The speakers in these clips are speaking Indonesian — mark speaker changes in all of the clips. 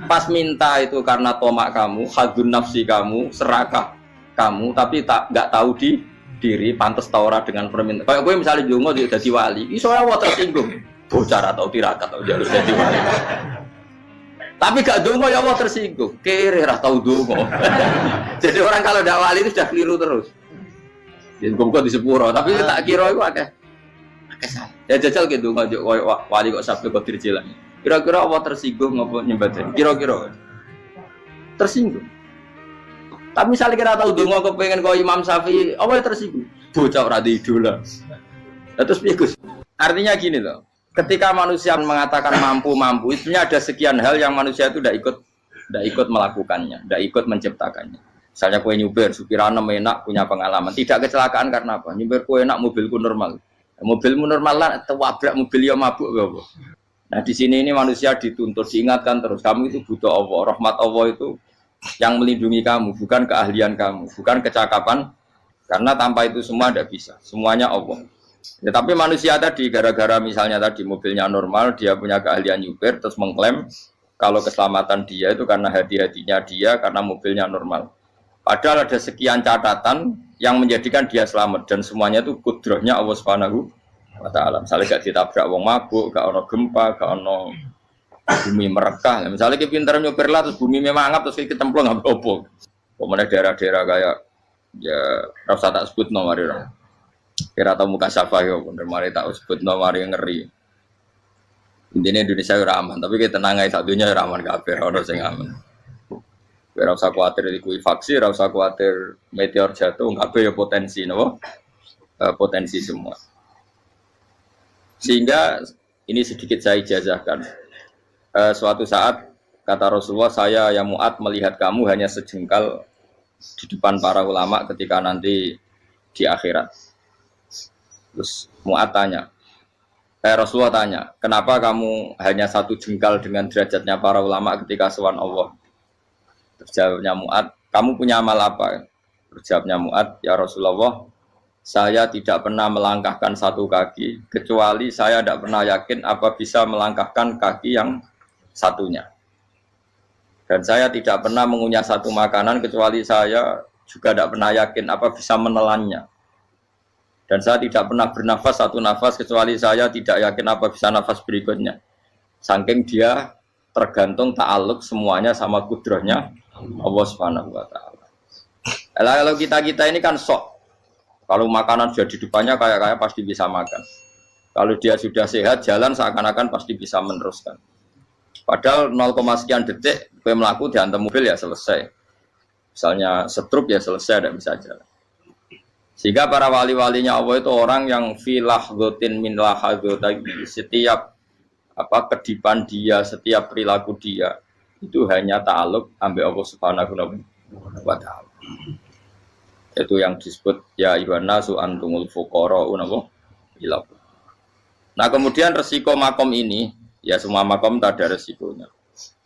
Speaker 1: Pas minta itu karena tomak kamu, hadun nafsi kamu, serakah kamu, tapi nggak tahu diri, pantas taura dengan permintaan. Kayak gue misalnya jongo jadi wali, iso Allah tersinggung, bocah atau tirakat atau harus jadi wali. Tapi gak dongo ya Allah tersinggung, kere rah tahu dongo. Jadi orang kalau tidak wali itu sudah keliru terus. Jadi gue di sepuro, tapi tak kira itu akeh salah. Ya jajal gitu ngajak wali kok sabtu kok dirjelan. Kira-kira Allah tersinggung ngapa nyembadani? Kira-kira tersinggung. Tapi misalnya kita tahu dongo kepengen kau Imam Syafi'i, Allah tersinggung. Bocah ora di idola. Terus pikus. Artinya gini loh. Ketika manusia mengatakan mampu, sebenarnya ada sekian hal yang manusia itu tidak ikut melakukannya, tidak ikut menciptakannya. Misalnya kue nyuber, supirana enak, punya pengalaman, tidak kecelakaan karena apa? Nyuber kue enak, mobilku normal. Mobilmu normal lah, terwabrak mobil yang mabuk, apa? Nah di sini ini manusia dituntut, diingatkan terus, kamu itu butuh Allah, rahmat Allah itu yang melindungi kamu, bukan keahlian kamu, bukan kecakapan, karena tanpa itu semua tidak bisa, semuanya Allah. Ya, tapi manusia tadi gara-gara misalnya tadi mobilnya normal, dia punya keahlian nyuper, terus mengklaim kalau keselamatan dia itu karena hati-hatinya dia, karena mobilnya normal. Padahal ada sekian catatan yang menjadikan dia selamat dan semuanya itu kudrahnya Allah Subhanahu wa Ta'ala. Misalnya gak ditabrak wong mabuk, gak ono gempa, gak ono bumi merekah. Misalnya kita pintar nyuper lah, terus bumi memangap, terus kita kecemplung nggak apa-apa. Kemudian daerah-daerah kayak ya rasa tak sebut nomor orang. Kira tahu muka siapa ya, bener mari tak sebut nomor yang ngeri. Intinya Indonesia itu aman, tapi kita tenang aja satunya aman kabeh, orang sing aman. Ora usah kuwatir likuifaksi, ora usah kuwatir meteor jatuh, kabeh ya potensi, napa? Potensi semua. Sehingga ini sedikit saya ijazahkan. Suatu saat kata Rasulullah, saya yang Mu'ad melihat kamu hanya sejengkal di depan para ulama ketika nanti di akhirat. Terus Mu'ad tanya, Rasulullah tanya, kenapa kamu hanya satu jengkal dengan derajatnya para ulama ketika sowan Allah? Terus jawabnya Mu'ad, kamu punya amal apa? Terus jawabnya Mu'ad, ya Rasulullah, saya tidak pernah melangkahkan satu kaki, kecuali saya tidak pernah yakin apa bisa melangkahkan kaki yang satunya. Dan saya tidak pernah mengunyah satu makanan, kecuali saya juga tidak pernah yakin apa bisa menelannya. Dan saya tidak pernah bernafas satu nafas kecuali saya tidak yakin apa bisa nafas berikutnya. Saking dia tergantung ta'aluk semuanya sama kudrahnya Allah Subhanahu wa Ta'ala. Kalau kita ini kan sok. Kalau makanan sudah di depannya kayak pasti bisa makan. Kalau dia sudah sehat jalan seakan-akan pasti bisa meneruskan. Padahal 0, sekian detik gue melaku dihantam mobil ya selesai. Misalnya stroke ya selesai, tidak bisa jalan. Sehingga para wali-walinya Allah itu orang yang filah gotin min lahadotagi, setiap kedipan dia, setiap perilaku dia itu hanya ta'aluk ambil Allah Subhanahu wa Ta'ala. Itu yang disebut ya ibana su antumul fuqara unapa ila. Nah kemudian resiko makom ini ya semua makom tak ada resikonya.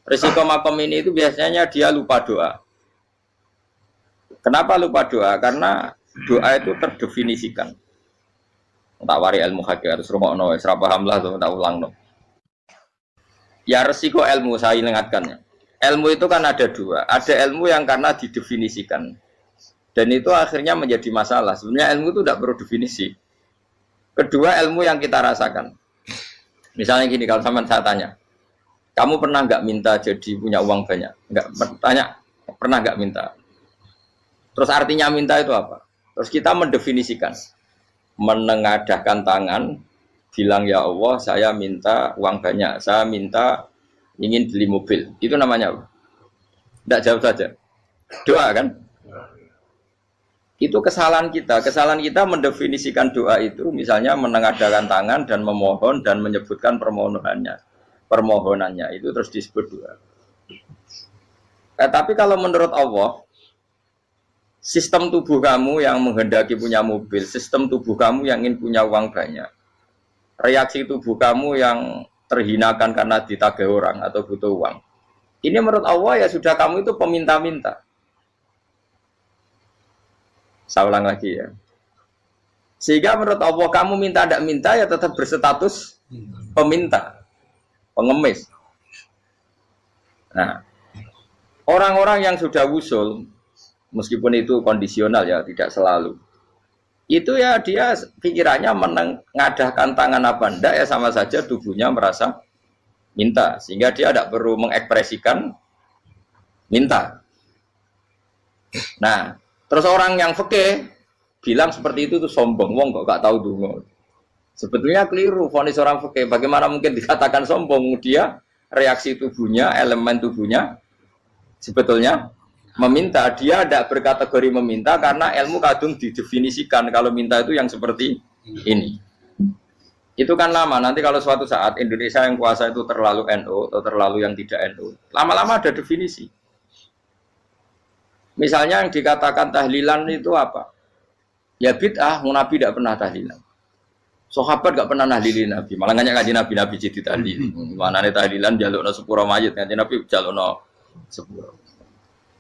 Speaker 1: Resiko makom ini itu biasanya dia lupa doa. Kenapa lupa doa? Karena doa itu terdefinisikan. Tak wari ilmu hakik harus rungokno wis ra paham lah tak ulang no. Ya resiko ilmu saya ingatkannya. Ilmu itu kan ada dua. Ada ilmu yang karena didefinisikan. Dan itu akhirnya menjadi masalah. Sebenarnya ilmu itu tidak perlu definisi. Kedua ilmu yang kita rasakan. Misalnya gini, kalau sama saya tanya, kamu pernah nggak minta jadi punya uang banyak? Nggak tanya, pernah nggak minta? Terus artinya minta itu apa? Terus kita mendefinisikan, menengadahkan tangan, bilang ya Allah, saya minta uang banyak, saya minta ingin beli mobil. Itu namanya apa? Tidak jawab saja. Doa kan? Itu kesalahan kita mendefinisikan doa itu misalnya menengadahkan tangan dan memohon dan menyebutkan permohonannya itu terus disebut doa. Tapi kalau menurut Allah, sistem tubuh kamu yang menghendaki punya mobil, sistem tubuh kamu yang ingin punya uang banyak, reaksi tubuh kamu yang terhinakan karena ditagih orang atau butuh uang, ini menurut Allah ya sudah kamu itu peminta-minta. Saya ulang lagi ya. Sehingga menurut Allah kamu minta tidak minta ya tetap berstatus peminta, pengemis. Nah, orang-orang yang sudah wusul, meskipun itu kondisional ya, tidak selalu. Itu ya dia pikirannya mengadahkan tangan apa ndak ya sama saja tubuhnya merasa minta. Sehingga dia tidak perlu mengekspresikan minta. Nah, terus orang yang fikih bilang seperti itu tuh sombong, wong kok gak tahu dungo. Sebetulnya keliru vonis orang fikih. Bagaimana mungkin dikatakan sombong? Dia reaksi tubuhnya, elemen tubuhnya sebetulnya meminta. Dia tidak berkategori meminta karena ilmu kadung didefinisikan kalau minta itu yang seperti ini. Itu kan lama. Nanti kalau suatu saat Indonesia yang kuasa itu terlalu NU atau terlalu yang tidak NU, lama-lama ada definisi. Misalnya yang dikatakan tahlilan itu apa? Ya bid'ah, Nabi tidak pernah tahlilan. Sahabat gak pernah nahlilin Nabi. Malah nggak ngaji Nabi jadi tahlil. Mana nih tahlilan jalukno sepuro mayit, ngaji Nabi jalukno sepuro.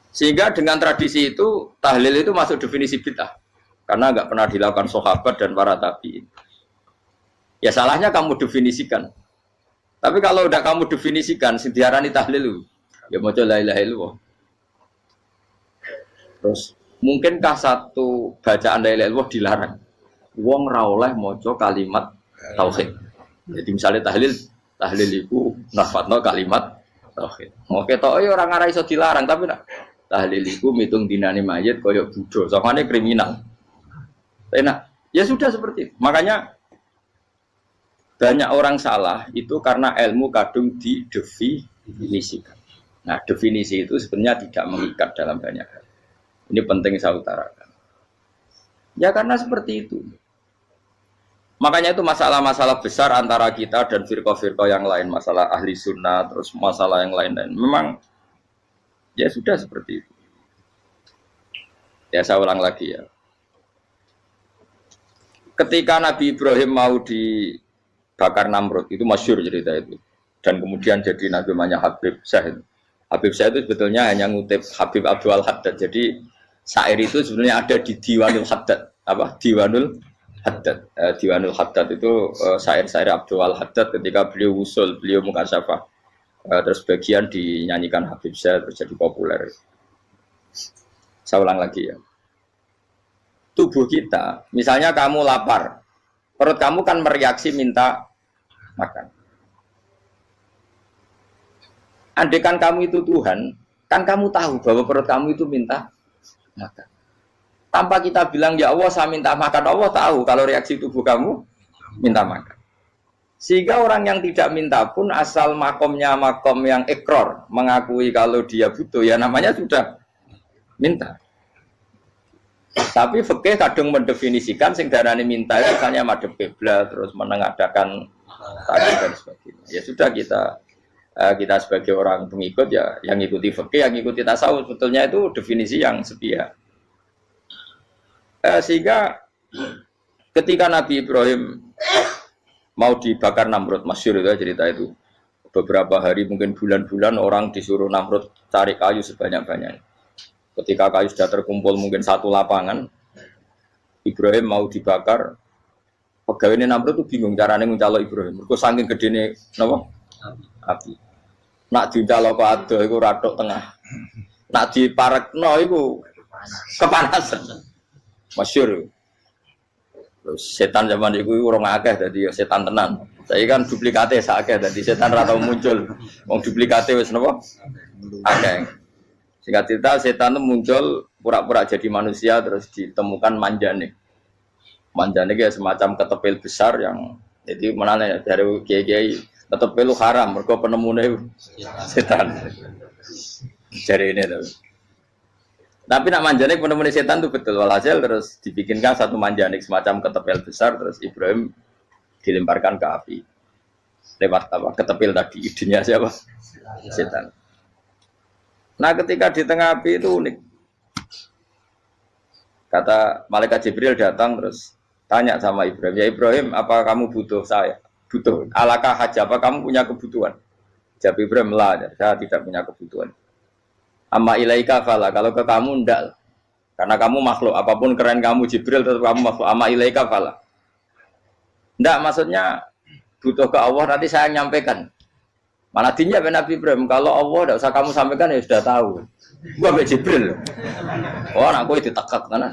Speaker 1: Sehingga dengan tradisi itu tahlil itu masuk definisi bid'ah. Karena nggak pernah dilakukan sahabat dan para tabi'in. Ya salahnya kamu definisikan. Tapi kalau udah kamu definisikan, sindiarani tahlil, ya mau la ilaha illallah. Terus mungkinkah satu bacaan la ilaha illallah dilarang? Wong ra oleh maca kalimat tauhid. Jadi misalnya tahlil iku nafatno kalimat tauhid. Mau ketok ora ngara iso dilarang tapi nak tahlil iku mitung dinane mayit kaya budo, sangane kriminal. Enak. Ya sudah seperti itu. Makanya banyak orang salah itu karena ilmu kadung didefinisikan. Nah, definisi itu sebenarnya tidak mengikat dalam banyak hal. Ini penting saya utarakan. Ya karena seperti itu. Makanya itu masalah-masalah besar antara kita dan firqah-firqah yang lain. Masalah ahli sunnah, terus masalah yang lain-lain. Memang ya sudah seperti itu. Ya saya ulang lagi ya. Ketika Nabi Ibrahim mau dibakar Namrud, itu masyhur cerita itu. Dan kemudian jadi Nabi namanya Habib Syahid. Habib Syahid itu sebetulnya hanya ngutip Habib Abdul Haddad. Jadi syair itu sebenarnya ada di Diwanul Haddad. Apa? Diwanul Haddad. Diwanul Haddad itu syair-syair Abdul Haddad ketika beliau usul, beliau mukasyafah. Terus bagian dinyanyikan Habib Syahid terus jadi populer. Saya ulang lagi ya. Tubuh kita, misalnya kamu lapar, perut kamu kan mereaksi minta makan. Andaikan kamu itu Tuhan, kan kamu tahu bahwa perut kamu itu minta makan. Tanpa kita bilang, ya Allah saya minta makan, Allah tahu kalau reaksi tubuh kamu minta makan. Sehingga orang yang tidak minta pun asal makomnya makom yang ikror, mengakui kalau dia butuh, ya namanya sudah minta. Tapi fikih kadang mendefinisikan sing darane minta itu misalnya madhep kiblat terus menengadakan tadi dan sebagainya. Ya sudah kita sebagai orang pengikut ya yang ikuti fikih, yang ikuti tasawuf sebetulnya itu definisi yang sepihak. Sehingga ketika Nabi Ibrahim mau dibakar Namrud, masyhur itu cerita itu. Beberapa hari mungkin bulan-bulan orang disuruh Namrud cari kayu sebanyak-banyaknya. Ketika kayu sudah terkumpul mungkin satu lapangan, Ibrahim mau dibakar. Pegawai Namrud itu bingung caranya mencalok Ibrahim. Mereka saking gedene napa? Api. Nak dicalok ke ado iku ratok tengah. Nak diparekno iku kepanasan. Masyhur. Terus setan zaman itu orang akeh dadi setan tenan. Saya kan duplikate sakeh dadi setan ra tau muncul. Wong duplikate wis napa? Akeh. Singkat cerita setan itu muncul pura-pura jadi manusia terus ditemukan manjanik. Manjanik ya semacam ketepil besar yang jadi mana dari kiai-kiai ketepil itu haram mergo penemune setan. Jadi ini tuh. Tapi nak manjanik penemune setan itu betul walhasil terus dibikinkan satu manjanik semacam ketepil besar terus Ibrahim dilemparkan ke api. Lewat apa? Ketepil tadi idenya siapa? Setan. Nah ketika di tengah api itu unik. Kata malaikat Jibril datang terus tanya sama Ibrahim, ya Ibrahim apa kamu butuh saya? Butuh. Alakah haja apa kamu punya kebutuhan? Jawab Ibrahim lah, saya tidak punya kebutuhan. Amma ilaika fala, kalau ke kamu ndak. Karena kamu makhluk, apapun keren kamu Jibril tetap kamu makhluk. Amma ilaika fala. Ndak maksudnya butuh ke Allah nanti saya nyampaikan. Malah dinya Nabi Ibrahim, kalau Allah tidak usah kamu sampaikan ya sudah tahu. Gua Mbak Jibril. Oh, anak gue ditekak kan.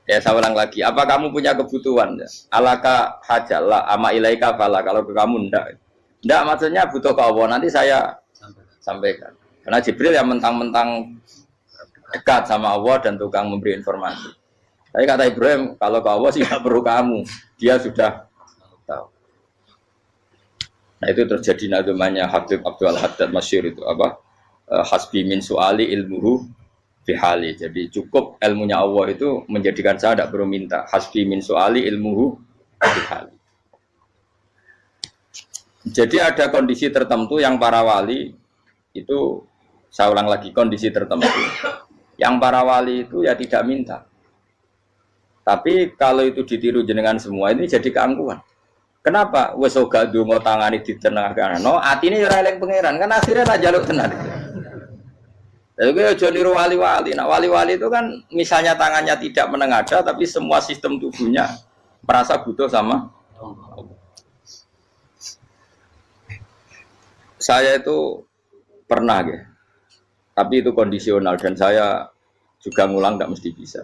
Speaker 1: Ya saya ulang lagi, apa kamu punya kebutuhan? Alaka hajalla ama ilaika fala, kalau ke kamu ndak. Ndak maksudnya butuh ke Allah, nanti saya sampaikan. Karena Jibril yang mentang-mentang dekat sama Allah dan tukang memberi informasi. Tapi kata Ibrahim, kalau ke Allah sih tidak perlu kamu, dia sudah tahu. Nah itu terjadi nadumanya Habib Abdul Haddad Masyhur itu apa? Hasbi min su'ali ilmuhu bihali. Jadi cukup ilmunya Allah itu menjadikan saya tidak perlu minta. Hasbi min su'ali ilmuhu bihali. Jadi ada kondisi tertentu yang para wali itu, saya ulang lagi, kondisi tertentu yang para wali itu ya tidak minta. Tapi kalau itu ditiru jenengan semua ini jadi keangkuhan. Kenapa? Wes ora ndonga tangani ditenangakno, atine ora eling pangeran, kan akhirnya ra njaluk tenan. Lha kuwi aja niru wali-wali. Nah, wali-wali itu kan misalnya tangannya tidak menengadah tapi semua sistem tubuhnya merasa butuh sama Allah. Saya itu pernah ya. Tapi itu kondisional dan saya juga ngulang tidak mesti bisa.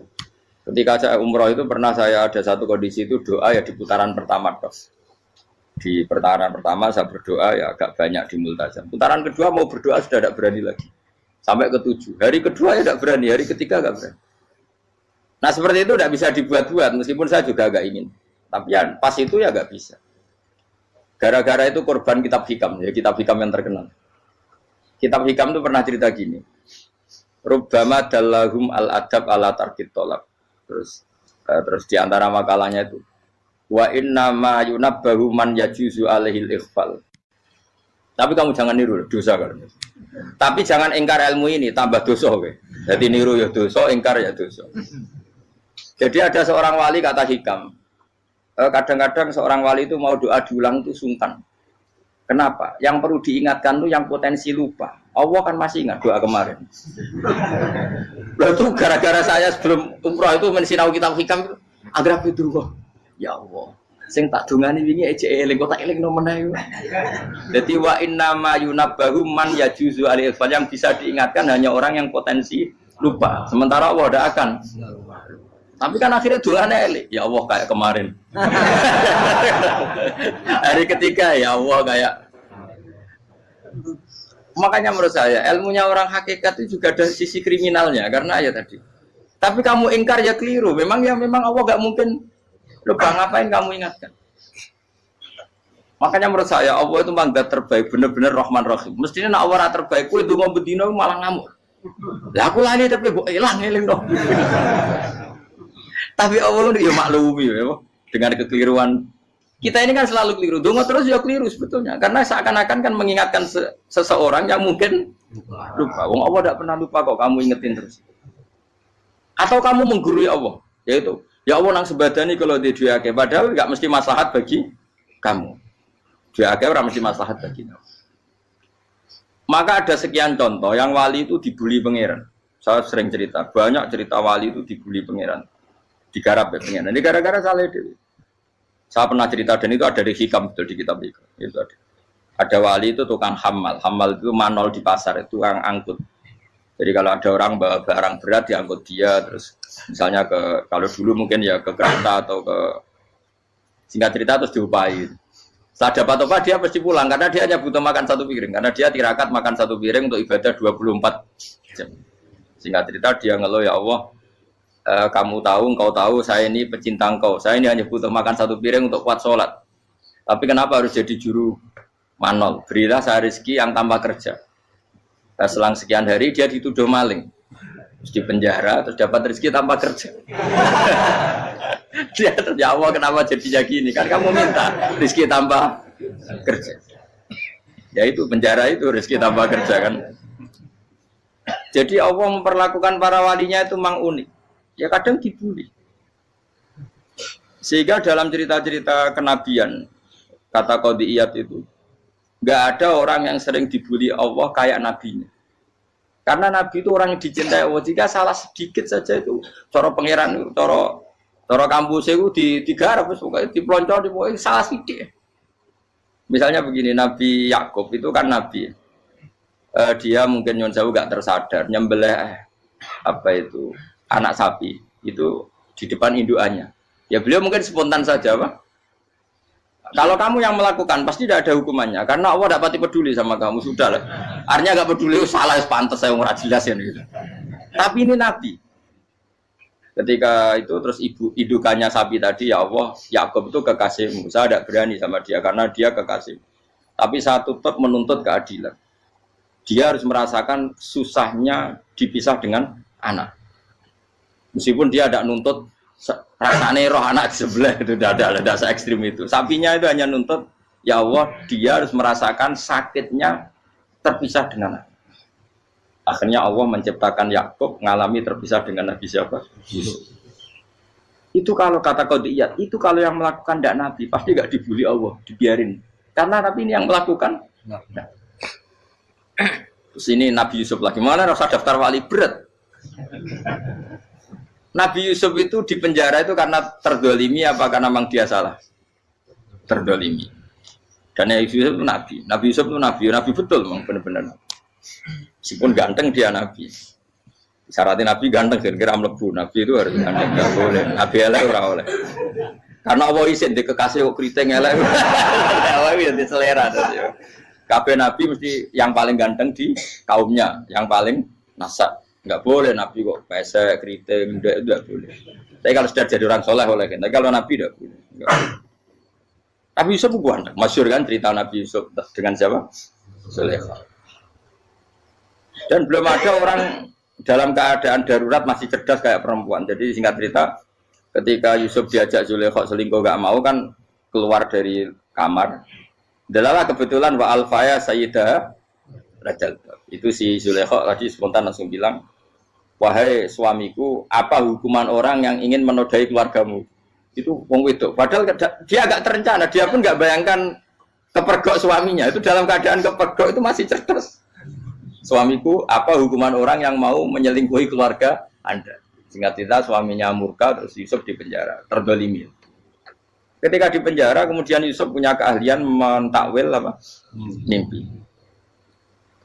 Speaker 1: Ketika saya umroh itu pernah saya ada satu kondisi itu doa ya di putaran pertama dok. Di putaran pertama saya berdoa ya agak banyak di multazam. Putaran kedua mau berdoa sudah tidak berani lagi. Sampai ke-7. Hari kedua ya tidak berani, hari ketiga tidak berani. Nah seperti itu tidak bisa dibuat-buat meskipun saya juga agak ingin. Tapi ya pas itu ya nggak bisa. Gara-gara itu korban kitab hikam, ya kitab hikam yang terkenal. Kitab hikam itu pernah cerita gini. Rubbama dallahum al-adab ala tarkit tolak. Terus di antara makalahnya itu wa inna ma yunabbahu man yajuzu alaihil ikhfal. Tapi kamu jangan niru dosa kan. Tapi jangan ingkar ilmu ini tambah dosa kowe. Jadi niru ya dosa, ingkar ya dosa. Jadi ada seorang wali kata hikam. Kadang-kadang seorang wali itu mau doa diulang itu sungkan. Kenapa? Yang perlu diingatkan tuh yang potensi lupa. Allah kan masih ingat doa kemarin. Lalu itu gara-gara saya sebelum umroh itu mensinau kitab hikam itu agar itu kok. Ya Allah, sing tak dungani wingi ejek eling kok tak eling nomen ae. Dadi wa inna ma yunabbahu man yajuzu alil fal, yang bisa diingatkan hanya orang yang potensi lupa. Sementara Allah tidak akan. Tapi kan akhirnya doanya eling. Ya Allah kayak kemarin. Hari ketiga ya Allah kayak. Makanya menurut saya ilmunya orang hakikat itu juga ada sisi kriminalnya karena ya tadi. Tapi kamu ingkar ya keliru. Memang Allah gak mungkin lupa, ngapain kamu ingatkan. Makanya menurut saya Allah itu mandat terbaik, benar-benar Rahman Rahim. Mestinya nak Allah terbaik, itu mau bedino malah ngamuk. Lah aku lali tapi kok hilang eling dong. Tapi Allah itu ya maklumi ya, dengan kekeliruan. Kita ini kan selalu keliru, dongo terus ya keliru sebetulnya. Karena seakan-akan kan mengingatkan seseorang yang mungkin lupa. Wong Allah tidak pernah lupa kok, kamu ingetin terus. Atau kamu menggurui Allah, yaitu ya Allah nang sebadani kalau di diake, padahal nggak mesti maslahat bagi kamu. Diake ora mesti maslahat bagi kamu. Maka ada sekian contoh yang wali itu dibully pangeran. Saya sering cerita, banyak cerita wali itu dibully pangeran. Digarap ya pangeran. Ini gara-gara salah itu. Saya pernah cerita dan itu ada di hikam betul di kitab itu. Itu ada wali itu tukang hamal. Hamal itu manol di pasar, itu tukang angkut. Jadi kalau ada orang bawa barang berat diangkut dia, terus misalnya kalau dulu mungkin ya ke kereta atau ke singkat cerita terus diupahi. Setelah dapat apa dia pasti pulang karena dia hanya butuh makan satu piring, karena dia tirakat makan satu piring untuk ibadah 24 jam. Singkat cerita dia ngeluh, ya Allah, kamu tahu, engkau tahu saya ini pecinta engkau, saya ini hanya butuh makan satu piring untuk kuat sholat. Tapi kenapa harus jadi juru manol? Berilah saya rezeki yang tanpa kerja. Nah, selang sekian hari dia dituduh maling, terus di penjara, terus dapat rezeki tanpa kerja. Dia ya Allah kenapa jadinya gini? Kan kamu minta rezeki tanpa kerja. Ya itu penjara itu rezeki tanpa kerja kan. Jadi Allah memperlakukan para walinya itu memang unik. Ya kadang dibully. Sehingga dalam cerita-cerita kenabian, kata Qadiyat itu, nggak ada orang yang sering dibully Allah kayak nabinya. Karena nabi itu orang yang dicintai Allah. Jika salah sedikit saja itu, cara pangeran, cara kampus itu digarap, pokoknya dipelonco, salah sedikit. Misalnya begini, Nabi Yakub itu kan nabi. Dia mungkin nyon jauh gak tersadar nyembelih apa itu anak sapi itu di depan indukannya. Ya beliau mungkin spontan saja, Pak. Kalau kamu yang melakukan pasti tidak ada hukumannya karena Allah tidak pati peduli sama kamu sudah lah. Artinya nggak peduli salah pantas saya nggak jelasin gitu. Tapi ini Nabi. Ketika itu terus indukannya sapi tadi ya Allah Yakub itu kekasihmu. Saya tidak berani sama dia karena dia kekasih. Tapi saya tetap menuntut keadilan. Dia harus merasakan susahnya dipisah dengan anak. Meskipun dia tidak nuntut rasanya roh anak sebelah itu tidak se ekstrim itu. Sapinya itu hanya nuntut ya Allah dia harus merasakan sakitnya terpisah dengan anak. Akhirnya Allah menciptakan Yakub ngalami terpisah dengan Nabi siapa? Yusuf. Itu kalau kata qadiyat, itu kalau yang melakukan tidak Nabi pasti nggak dibully Allah, dibiarin. Karena Nabi ini yang melakukan. Nah. Terus ini Nabi Yusuf lagi mana rasa daftar wali berat. Nabi Yusuf itu di penjara itu karena terdolimi apa karena memang dia salah? Terdolimi. Dan Nabi Yusuf itu Nabi. Nabi Yusuf itu Nabi betul memang benar-benar. Meskipun ganteng dia Nabi. Syaratnya Nabi ganteng kira-kira mlebu. Nabi itu harus ganteng, enggak boleh. Nabi elek ora oleh. Karena Allah isin di kekasih kok kriting elek. Allah ya di selera tadi. Kabeh Nabi mesti yang paling ganteng di kaumnya, yang paling nasab. Enggak boleh Nabi kok pesek, kriting, enggak boleh. Tapi kalau sudah jadi orang soleh boleh kan. Tapi kalau Nabi enggak boleh. Nabi Yusuf ganteng. Masyhur kan cerita Nabi Yusuf dengan siapa? Zulaikha. Dan belum ada orang dalam keadaan darurat masih cerdas kayak perempuan. Jadi singkat cerita, ketika Yusuf diajak Zulaikha selingkuh gak mau kan keluar dari kamar. Dalalah kebetulan wa alfaya sayyidah rajal. Itu si Zulaikha tadi spontan langsung bilang, wahai suamiku, apa hukuman orang yang ingin menodai keluargamu? Itu wong wedok. Padahal dia agak terencana, dia pun gak bayangkan kepergok suaminya. Itu dalam keadaan kepergok itu masih cerdas. Suamiku, apa hukuman orang yang mau menyelingkuhi keluarga Anda? Singkat cerita, suaminya murka, terus Yusuf di penjara, terdolimi. Ketika di penjara, kemudian Yusuf punya keahlian mentakwil apa? Mimpi.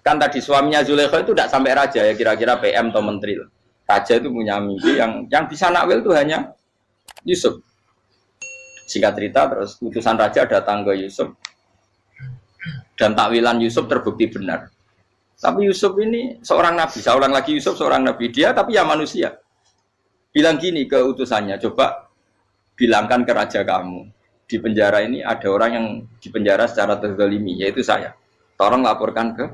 Speaker 1: Kan tadi suaminya Zulaikha itu tidak sampai raja ya, kira-kira PM atau menteri. Raja itu punya mimpi yang bisa nakwil itu hanya Yusuf. Singkat cerita, terus utusan raja datang ke Yusuf dan takwilan Yusuf terbukti benar. Tapi Yusuf ini seorang nabi, saya ulang lagi Yusuf seorang nabi dia, tapi ya manusia. Bilang gini ke utusannya, coba bilangkan ke raja kamu, di penjara ini ada orang yang di penjara secara terzalimi, yaitu saya. Tolong laporkan ke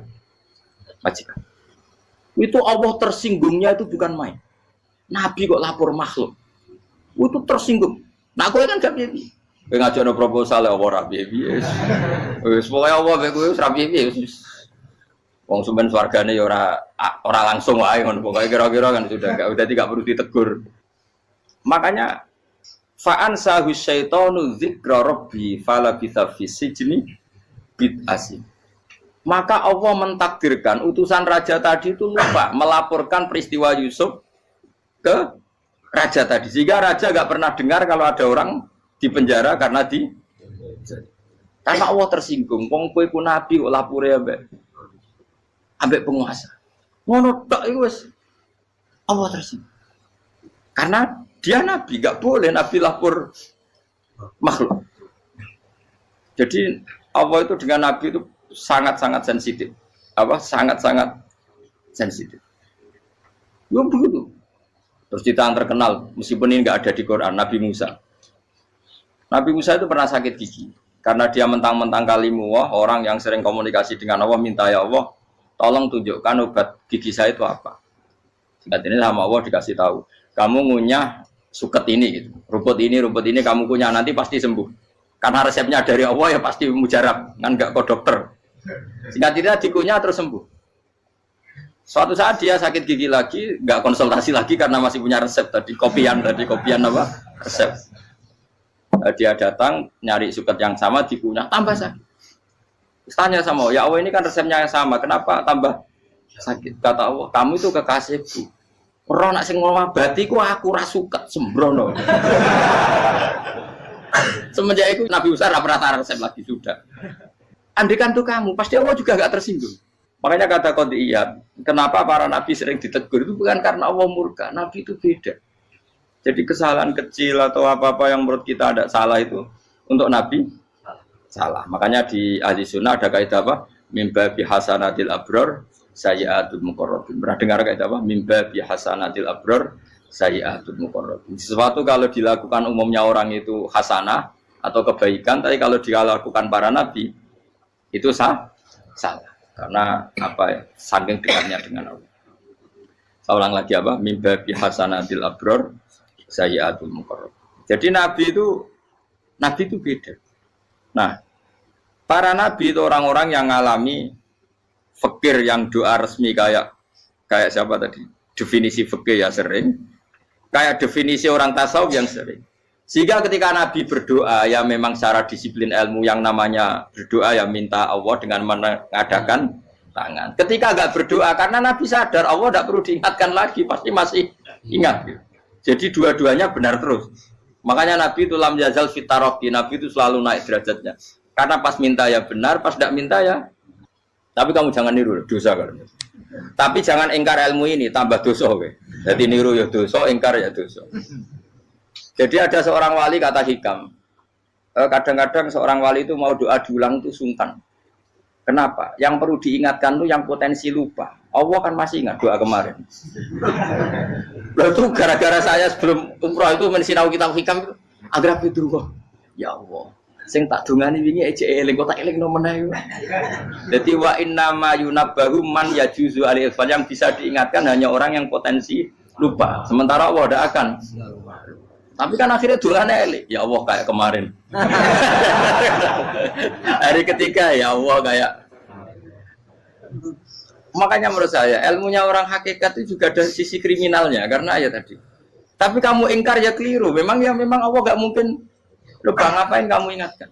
Speaker 1: majikan. Itu Allah tersinggungnya itu bukan main. Nabi kok lapor makhluk. Itu tersinggung. Nah, aku kan gak bibi. Kowe ngajono proposal ya ora bibi. Wis pokoke Allah mek kowe ora bibi. Wong sumben swargane ya ora langsung wae ngono pokoke kira-kira kan sudah enggak perlu ditegur. Makanya fa'an sahu syaitanu dzikra rabbi fala bisa fi sijni bid'asi. Maka Allah mentakdirkan utusan raja tadi itu lupa melaporkan peristiwa Yusuf ke raja tadi. Sehingga raja enggak pernah dengar kalau ada orang di penjara karena Allah tersinggung. Wong kowe ku nabi kok lapore ambek penguasa. Ngono tok iku wis Allah tersinggung. Karena dia nabi, enggak boleh nabi lapor makhluk. Jadi Allah itu dengan nabi itu sangat-sangat sensitif. Sangat-sangat sensitif. Ya begitu. Terus cerita yang terkenal, meskipun ini enggak ada di Quran, Nabi Musa. Nabi Musa itu pernah sakit gigi. Karena dia mentang-mentang kalimullah, orang yang sering komunikasi dengan Allah minta ya Allah tolong tunjukkan obat gigi saya itu apa. Singkat ini sama Allah dikasih tahu. Kamu ngunyah suket ini gitu. Rumput ini kamu kunyah nanti pasti sembuh. Karena resepnya dari Allah ya pasti mujarab, kan enggak ke dokter. Singkat cerita dikunyah terus sembuh. Suatu saat dia sakit gigi lagi, enggak konsultasi lagi karena masih punya resep tadi, kopian apa? Resep. Dia datang nyari suket yang sama dikunyah tambah sakit. Tanya sama Allah, ya Allah ini kan resepnya yang sama, kenapa tambah sakit? Kata Allah, kamu itu kekasihku. Ora nak sing ngobati ku aku ra suket sembrono. Semenjak itu Nabi Musa ora pernah resep lagi sudah. Andekan tuh kamu, pasti Allah juga gak tersinggung. Makanya kata Qadiyat, kenapa para nabi sering ditegur itu bukan karena Allah murka, nabi itu beda. Jadi kesalahan kecil atau apa-apa yang menurut kita ada salah itu untuk nabi salah. Makanya di ahli sunnah ada kaidah apa? Mimba bihasanatil abror sayyi'atul muqarrabin. Pernah dengar kaidah apa? Mimba bihasanatil abror sayyi'atul muqarrabin. Sesuatu kalau dilakukan umumnya orang itu hasanah atau kebaikan, tapi kalau dilakukan para nabi itu salah. Karena apa ya? Saking dekatnya dengan Allah. Saya ulang lagi apa? Mimba bihasanatil abror sayyi'atul muqarrabin. Jadi nabi itu beda. Nah, para nabi itu orang-orang yang ngalami fikir yang doa resmi kayak siapa tadi? Definisi fikir ya sering. Kayak definisi orang tasawuf yang sering. Sehingga ketika Nabi berdoa, ya memang secara disiplin ilmu yang namanya berdoa ya minta Allah dengan mengadakan tangan. Ketika enggak berdoa, karena Nabi sadar Allah tidak perlu diingatkan lagi, pasti masih ingat. Jadi dua-duanya benar terus. Makanya Nabi itu lam yazal fitaroki, Nabi itu selalu naik derajatnya. Karena pas minta ya benar, pas tidak minta ya. Tapi kamu jangan niru, dosa kan. Tapi jangan ingkar ilmu ini, tambah dosa. Jadi niru ya dosa, ingkar ya dosa. Jadi ada seorang wali kata Hikam, kadang-kadang seorang wali itu mau doa diulang itu sungkan. Kenapa? Yang perlu diingatkan itu yang potensi lupa. Allah kan masih ingat doa kemarin. Lalu gara-gara saya sebelum umroh itu mensinau kitab Hikam itu, agar itu ya Allah. Sing tak dongani wingi eling kok tak eling nomen ae. Dadi wa inna ma yunabbahu man yajuzu alil yang bisa diingatkan hanya orang yang potensi lupa. Sementara Allah tidak akan. Tapi kan akhirnya doanya elik. Ya Allah kayak kemarin. Hari ketiga ya Allah kayak. Makanya menurut saya ilmunya orang hakikat itu juga ada sisi kriminalnya karena ya tadi. Tapi kamu ingkar ya keliru. Memang Allah gak mungkin lupa, ngapain kamu ingatkan.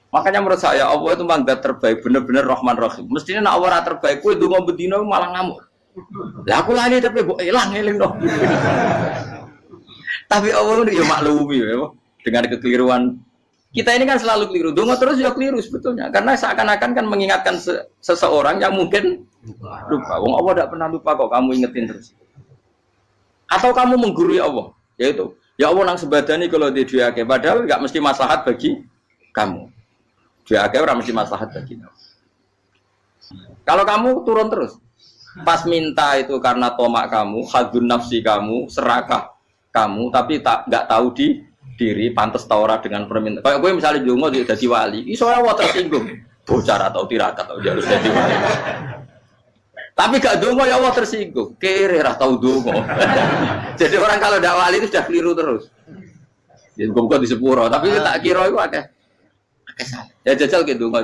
Speaker 1: Makanya menurut saya Allah itu mandat terbaik, benar-benar Rahman Rahim. Mestinya nak Allah terbaik, kowe donga bedina malah ngamuk. Lah aku lali tapi mbok eling dong. Tapi Allah itu ya maklumi ya, dengan kekeliruan. Kita ini kan selalu keliru. Donga terus ya keliru sebetulnya. Karena seakan-akan kan mengingatkan seseorang yang mungkin lupa. Wong Allah tidak pernah lupa kok, kamu ingetin terus. Atau kamu menggurui Allah, yaitu ya Allah nang sebadani kalau di duake, padahal enggak mesti maslahat bagi kamu. Duake ora mesti maslahat bagi kamu. Kalau kamu turun terus, pas minta itu karena tomak kamu, hadun nafsi kamu, serakah kamu, tapi enggak tahu diri, pantas taura dengan permintaan. Kayak gue misalnya jongo jadi wali, iso Allah tersinggung, bocah atau tirakat atau harus jadi wali. Tapi gak dongo ya Allah tersinggung, kere ra tau dongo. Jadi orang kalau ndak wali itu sudah keliru terus. Ya muga di sepuro, tapi tak kira itu akeh salah. Ya jajal ke dongo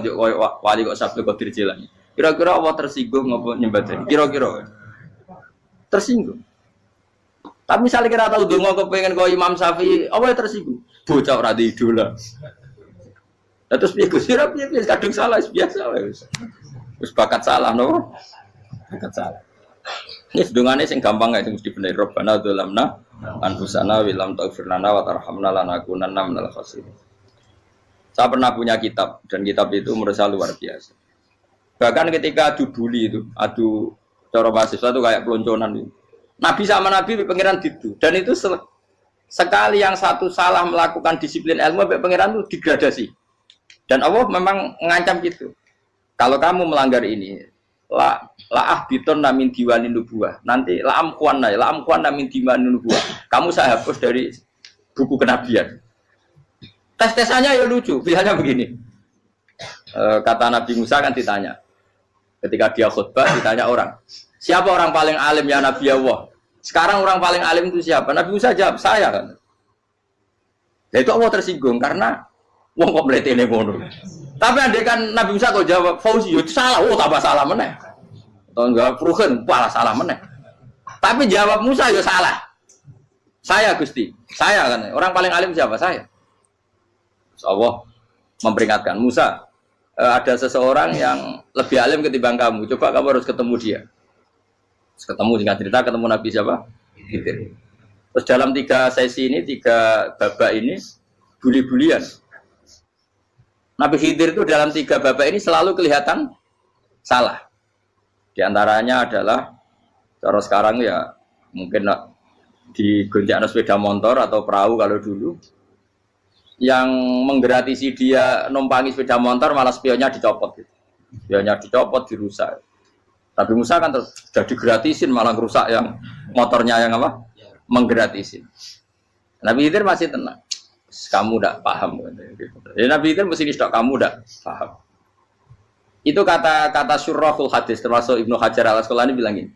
Speaker 1: wali kok sabtu kok dirjelang. Kira-kira Allah tersinggung ngopo nyembadani? Kira-kira tersinggung. Tapi misalnya kira tahu dongo kepengen kau Imam Syafi'i, Allah tersinggung. Bocah ora di idola. Terus piye Gus? Piye kadung salah biasa wis. Wis bakat salah no. Bakat salah. Ini sedungane sing gampang ae sing mesti bener. Rabbana dzalamna anfusana wa lam taghfir lana wa tarhamna lanakunanna minal khasirin. Saya pernah punya kitab dan kitab itu menurut saya luar biasa. Bahkan ketika adu buli itu, adu cara mahasiswa itu kayak pelonconan itu. Nabi sama Nabi pangeran itu, dan itu sekali yang satu salah melakukan disiplin ilmu, pangeran itu degradasi. Dan Allah memang mengancam gitu. Kalau kamu melanggar ini, la biton namin diwanin nubuah. Nanti la amkuan namin diwanin nubuah. Kamu saya hapus dari buku kenabian. Tes-tesannya ya lucu. Biasanya begini. Kata Nabi Musa kan ditanya. Ketika dia khutbah ditanya orang. Siapa orang paling alim ya Nabi Allah? Sekarang orang paling alim itu siapa? Nabi Musa jawab, saya kan. Ya itu Allah tersinggung karena wong kok mletene ngono. Tapi andai kan Nabi Musa kok jawab Fauzi, itu salah, tambah salah meneh. Atau enggak Ruhen, malah salah meneh. Tapi jawab Musa ya salah. Saya Gusti, saya kan. Orang paling alim siapa? Saya. Allah memperingatkan Musa, ada seseorang yang lebih alim ketimbang kamu. Coba kamu harus ketemu dia. Ketemu singkat cerita ketemu Nabi siapa? Khidir. Terus dalam 3 sesi ini, 3 babak ini buli-bulian. Nabi Khidir itu dalam 3 babak ini selalu kelihatan salah. Di antaranya adalah cara sekarang ya mungkin di gonjak sepeda motor atau perahu kalau dulu yang menggratisi dia numpangi sepeda motor malah spionnya dicopot gitu. Spionnya dicopot, dirusak. Tapi Musa kan sudah digratisin malah rusak yang motornya yang apa? Menggratisin. Nabi Khidir masih tenang. Kamu tidak paham. Ya, Nabi Khidir mesti tidak kamu tidak paham. Itu kata syurrahul hadis termasuk Ibnu Hajar al-Asqalani bilang ini.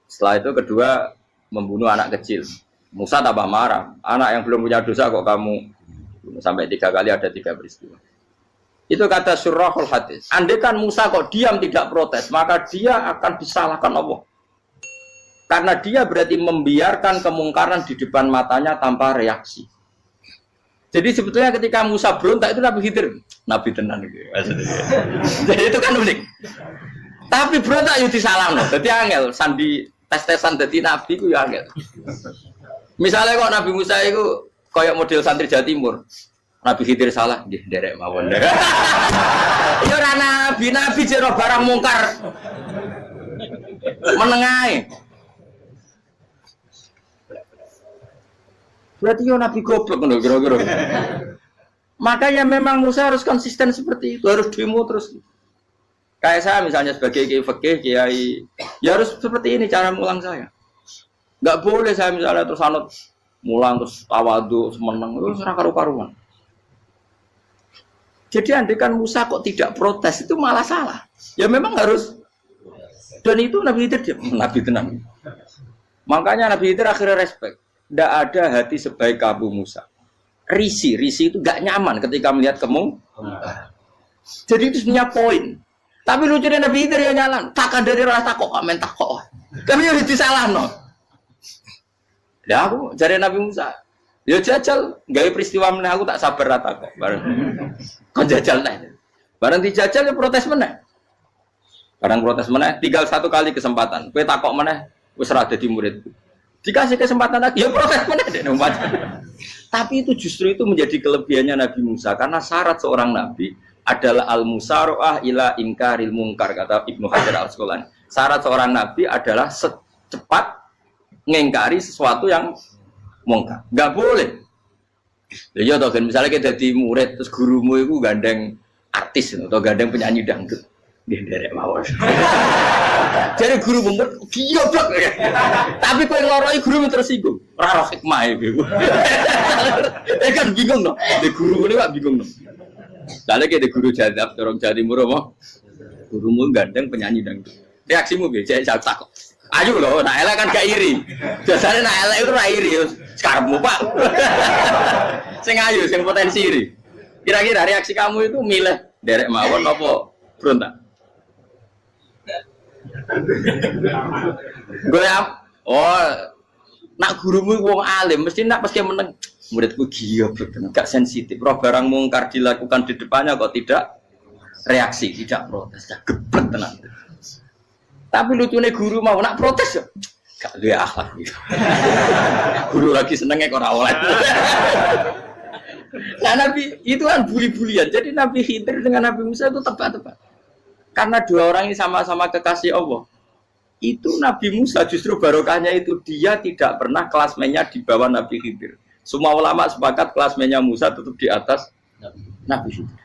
Speaker 1: Setelah itu kedua membunuh anak kecil. Musa tambah marah. Anak yang belum punya dosa kok kamu sampai 3 kali ada 3 peristiwa. Itu kata syurrahul hadis. Andai kan Musa kok diam tidak protes, maka dia akan disalahkan Allah. Karena dia berarti membiarkan kemungkaran di depan matanya tanpa reaksi. Jadi sebetulnya ketika Musa berontak itu Nabi Khidir, Nabi tenan gitu. Jadi itu kan unik. Tapi berontak yo disalahno. Dadi angel sandi tes-tesan dadi nabi ku yo angel. Misalnya kok Nabi Musa itu kayak model santri Jawa Timur. Nabi Khidir salah, nggih nderek mawon. Ya ora nabi jero barang mungkar. Menengae. Berarti yo nabi goblok ngono kira-kira. Makanya memang Musa harus konsisten seperti itu, harus demo terus. Kayak saya misalnya sebagai kiai fikih, kiai ya harus seperti ini cara mulang saya. Enggak boleh saya misalnya terus anut mulang terus tawadu semeneng itu ora karu-karuan. Jadi andekan Musa kok tidak protes itu malah salah. Ya memang harus. Dan itu Nabi Khidir Nabi tenang. Makanya Nabi Khidir akhirnya respect. Tidak ada hati sebaik Abu Musa. Risi itu gak nyaman ketika melihat kemungkaran. Jadi itu sebenarnya poin. Tapi lucunya Nabi Khidir ya nyalan. Takkan dari rasa kok amen takok. Kami harus disalah no. Ya aku cari Nabi Musa. Ya jajal, gawe peristiwa meneh aku tak sabar rata kok. Bareng. Kon jajal neh. Bareng dijajal ya protes meneh. Bareng protes meneh, tinggal 1 kali kesempatan. Kowe takok meneh wis ora dadi muridku. Dikasih kesempatan lagi ya protes meneh dek numpat. Tapi itu justru itu menjadi kelebihannya Nabi Musa karena syarat seorang nabi adalah al-musara'ah ila ingkaril munkar kata Ibnu Hajar al-Asqalani. Syarat seorang nabi adalah secepat ngingkari sesuatu yang mungkar. Enggak boleh. Ya toh kan misalnya kita jadi murid terus gurumu itu gandeng artis atau gandeng penyanyi dangdut. Nggih nderek mawon. Jadi guru bener goblok. Tapi kowe ngloroi guru tersinggung. Ora roh hikmah iku. Kan bingung no. De guru ini kok bingung no. Dale ke de guru jadab dorong Jawa Timur apa? Gurumu gandeng penyanyi dangdut. Reaksimu piye? Jek takok. Ayo loh, nak elek kan gak iri. Biasanya nak elek itu ra iri. Sekarangmu Pak. Sing ayu, sing potensi iri. Kira-kira reaksi kamu itu milih derek mawon apa berontak? Gue nak gurumu wong alim mesti nak pas meneng muridku goblok gak sensitif. Roh barang mungkar dilakukan di depannya kok tidak reaksi, tidak protes, gebet tenan. Tapi lucunya guru mau nak protes ya, gak duwe akhlak gitu. Guru lagi senengnya kok ora oleh. Nah Nabi itu kan buli-bulian. Jadi Nabi Khidir dengan Nabi Musa itu tepat-tepat. Karena 2 orang ini sama-sama kekasih Allah. Itu Nabi Musa justru barokahnya itu dia tidak pernah kelasmennya di bawah Nabi Khidir. Semua ulama sepakat kelasmennya Musa tetap di atas Nabi Khidir.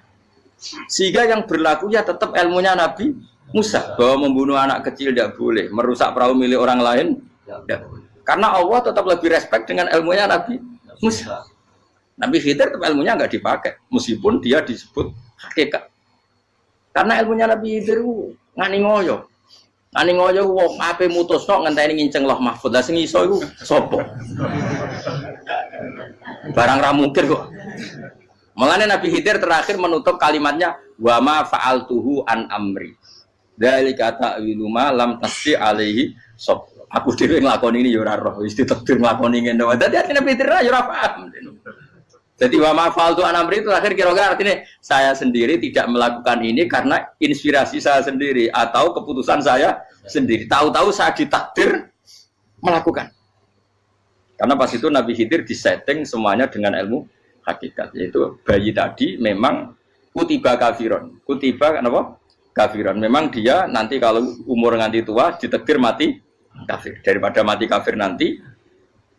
Speaker 1: Sehingga yang berlaku ya tetap ilmunya Nabi Musa bahwa membunuh anak kecil tidak boleh, merusak perahu milik orang lain tidak boleh. Karena Allah tetap lebih respect dengan ilmunya Nabi Musa. Nabi Khidir tetap ilmunya nggak dipakai, meskipun dia disebut hakikat. Karena ilmunya Nabi Khidir ngani ngoyo. Ngani ngoyo wong ape mutusno ngenteni nginceng Lauh Mahfuz. Lah sing iso iku sapa? Barang ra mungkin kok. Makanya Nabi Khidir terakhir menutup kalimatnya wa ma fa'altuhu an amri. Dari kata wiluma lam tasdi alaihi sob. Aku dhewe nglakoni ini ya ora roh, wis ditakdir nglakoni ngene wae. Dadi artine Nabi Khidir ya ora paham. Jadi wa ma fa'altu an amri itu akhir kira-kira artinya saya sendiri tidak melakukan ini karena inspirasi saya sendiri atau keputusan saya sendiri. Tahu-tahu saya ditakdir melakukan. Karena pas itu Nabi Khidir disetting semuanya dengan ilmu hakikat. Yaitu bayi tadi memang kutiba kafiron. Kutiba kenapa? Kafiron. Memang dia nanti kalau umur nganti tua ditakdir mati kafir. Daripada mati kafir nanti,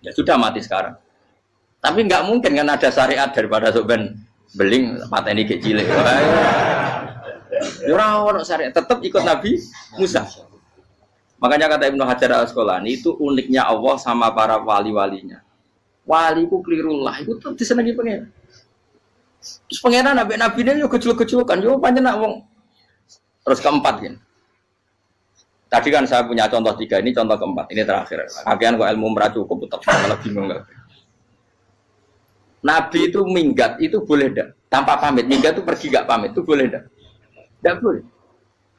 Speaker 1: ya sudah mati sekarang. Tapi nggak mungkin kan ada syariat daripada soben beling pateni kecil. Ora ono syariat, tetap ikut Nabi Musa. Makanya kata Ibnu Hajar Al-Asqalani itu uniknya Allah sama para wali-walinya. Wali ku klirullah, itu tetap disenangi pengen. Terus pengenan nabi ini yo kecil-kecil yo panjenengan wong. Terus keempat kan. Tadi kan saya punya contoh 3, ini contoh keempat, ini terakhir. Akhirnya kok ilmu merah cukup tetap malah bingung enggak. Nabi itu minggat itu boleh enggak? Tanpa pamit, minggat itu pergi enggak pamit itu boleh enggak? Enggak boleh.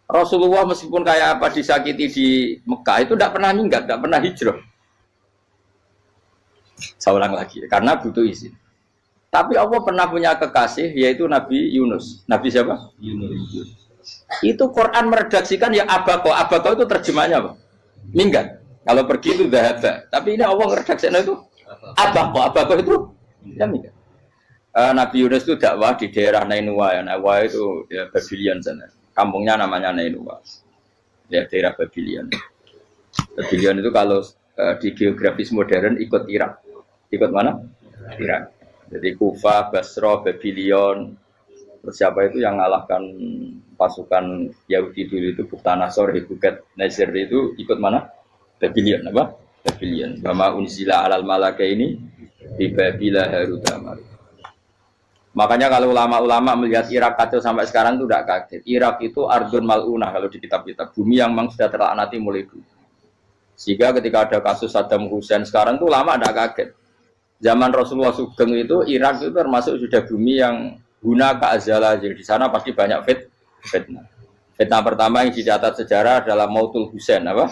Speaker 1: Rasulullah meskipun kayak apa disakiti di Mekah itu enggak pernah minggat, enggak pernah hijrah. Saya ulang lagi, karena butuh izin. Tapi Allah pernah punya kekasih yaitu Nabi Yunus. Nabi siapa? Yunus. Itu Quran meredaksikan ya abako. Abako itu terjemahnya apa? Minggat. Kalau pergi itu dahaba. Tapi ini Allah meredaksikan itu abako. Abako itu ya minggat. Nabi Yunus itu dakwah di daerah Nainua ya. Nainua itu ya Babylon sana. Kampungnya namanya Nainua. Ya daerah Babylon. Babylon itu kalau di geografis modern ikut Irak. Ikut mana? Irak. Jadi Kufa, Basra, Babylon. Terus siapa itu yang ngalahkan pasukan Yahudi dulu itu Buktanasor, Hebuket, Nasir itu ikut mana? Babylon apa? Babylon. Bama unzila alal malaka ini di Babila Harutama. Makanya kalau ulama-ulama melihat Irak kacau sampai sekarang itu tidak kaget. Irak itu ardun mal'unah kalau di kitab-kitab. Bumi yang memang sudah terlaknati mulai dulu. Sehingga ketika ada kasus Saddam Hussein sekarang itu ulama tidak kaget. Zaman Rasulullah Sugeng itu Irak itu termasuk sudah bumi yang guna keazala. Jadi di sana pasti banyak fitnah. Fitnah pertama yang dicatat sejarah adalah Mautul Husain apa?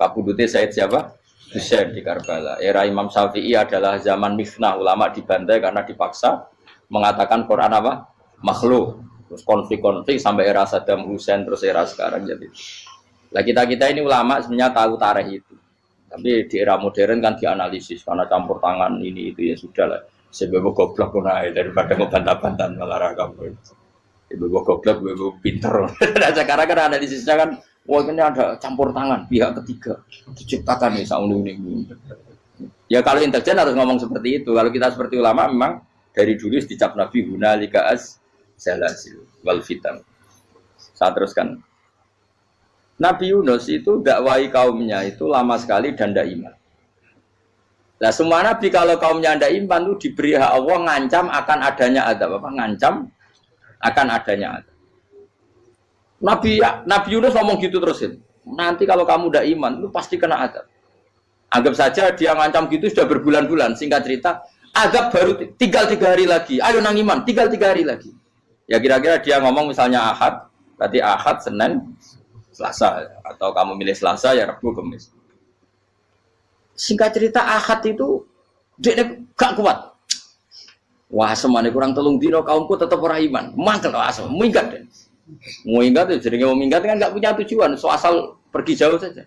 Speaker 1: Kabudutnya Said siapa? Husain di Karbala. Era Imam Syafi'i adalah zaman mifnah, ulama dibantai karena dipaksa mengatakan Quran apa? Makhluk. Terus konflik-konflik sampai era Saddam Hussein terus era sekarang jadi. Lah kita ini ulama sebenarnya tahu tarikh itu. Tapi di era modern kan dianalisis karena campur tangan ini itu ya sudah lah. Sebab goblok pun daripada ngebantah-bantah malah rakam. Ibu goblok, ibu pinter. Nah, sekarang kan analisisnya kan, wah ini ada campur tangan pihak ketiga diciptakan nih saung ini. Ya kalau intelijen harus ngomong seperti itu. Kalau kita seperti ulama memang dari dulu dicap Nabi hunalika az-zalasil wal fitan. Saya teruskan. Nabi Yunus itu dakwahi kaumnya itu lama sekali dan tidak iman. Nah semua nabi kalau kaumnya tidak iman itu diberi hak Allah ngancam akan adanya azab apa? Ngancam akan adanya azab. Nabi Yunus ngomong gitu terusin. Nanti kalau kamu tidak iman itu pasti kena azab. Anggap saja dia ngancam gitu sudah berbulan-bulan. Singkat cerita, azab baru tinggal 3 hari lagi. Ayo nang iman, tinggal 3 hari lagi. Ya kira-kira dia ngomong misalnya Ahad, berarti Ahad, Senin, Selasa, atau kamu milih Selasa ya Rabu, Kamis. Singkat cerita Ahad itu dia gak kuat. Wah semuanya kurang telung dino kaumku tetap orang iman. Mangkel asal, minggat deh. Mau minggat itu jadi mau minggat kan gak punya tujuan, so asal pergi jauh saja.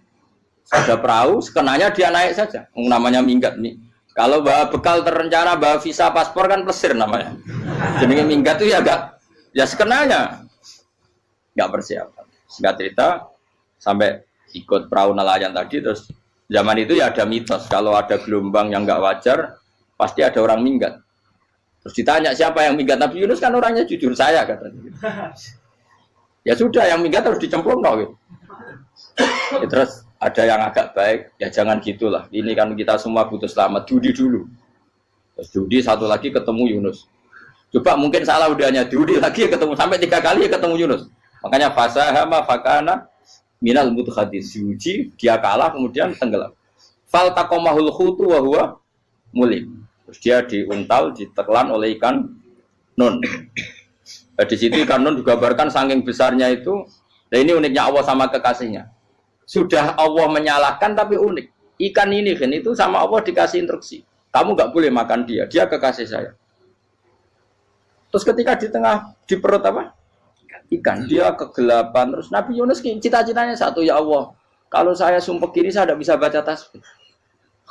Speaker 1: Ada perahu, sekenanya dia naik saja. Namanya minggat nih. Kalau bawa bekal terencana, bawa visa, paspor kan plesir namanya. Jadi minggat itu ya gak, ya sekenanya gak persiapan. Singkat cerita sampai ikut perahu nelayan tadi terus zaman itu ya ada mitos kalau ada gelombang yang nggak wajar pasti ada orang minggat. Terus ditanya siapa yang minggat, Nabi Yunus kan orangnya jujur saya katanya. Ya sudah yang minggat harus dicemplung gitu. Ya, terus ada yang agak baik ya jangan gitulah. Ini kan kita semua butuh selamat. Dudi dulu. Terus Dudi satu lagi ketemu Yunus. Coba mungkin salah udahnya Dudi lagi ketemu sampai 3 kali ketemu Yunus. Makanya fasahama fakana minal mudkhadis diuji dia kalah kemudian tenggelam. Fal taqamahul khutu wa huwa mulim. Terus dia diuntal ditelan oleh ikan nun. Di situ ikan nun digambarkan saking besarnya itu. Dan ini uniknya Allah sama kekasihnya. Sudah Allah menyalahkan tapi unik. Ikan ini kan itu sama Allah dikasih instruksi. Kamu nggak boleh makan dia. Dia kekasih saya. Terus ketika di tengah di perut apa? Ikan dia kegelapan terus Nabi Yunus cita-citanya satu ya Allah kalau saya sumpah kiri saya tidak bisa baca tasbih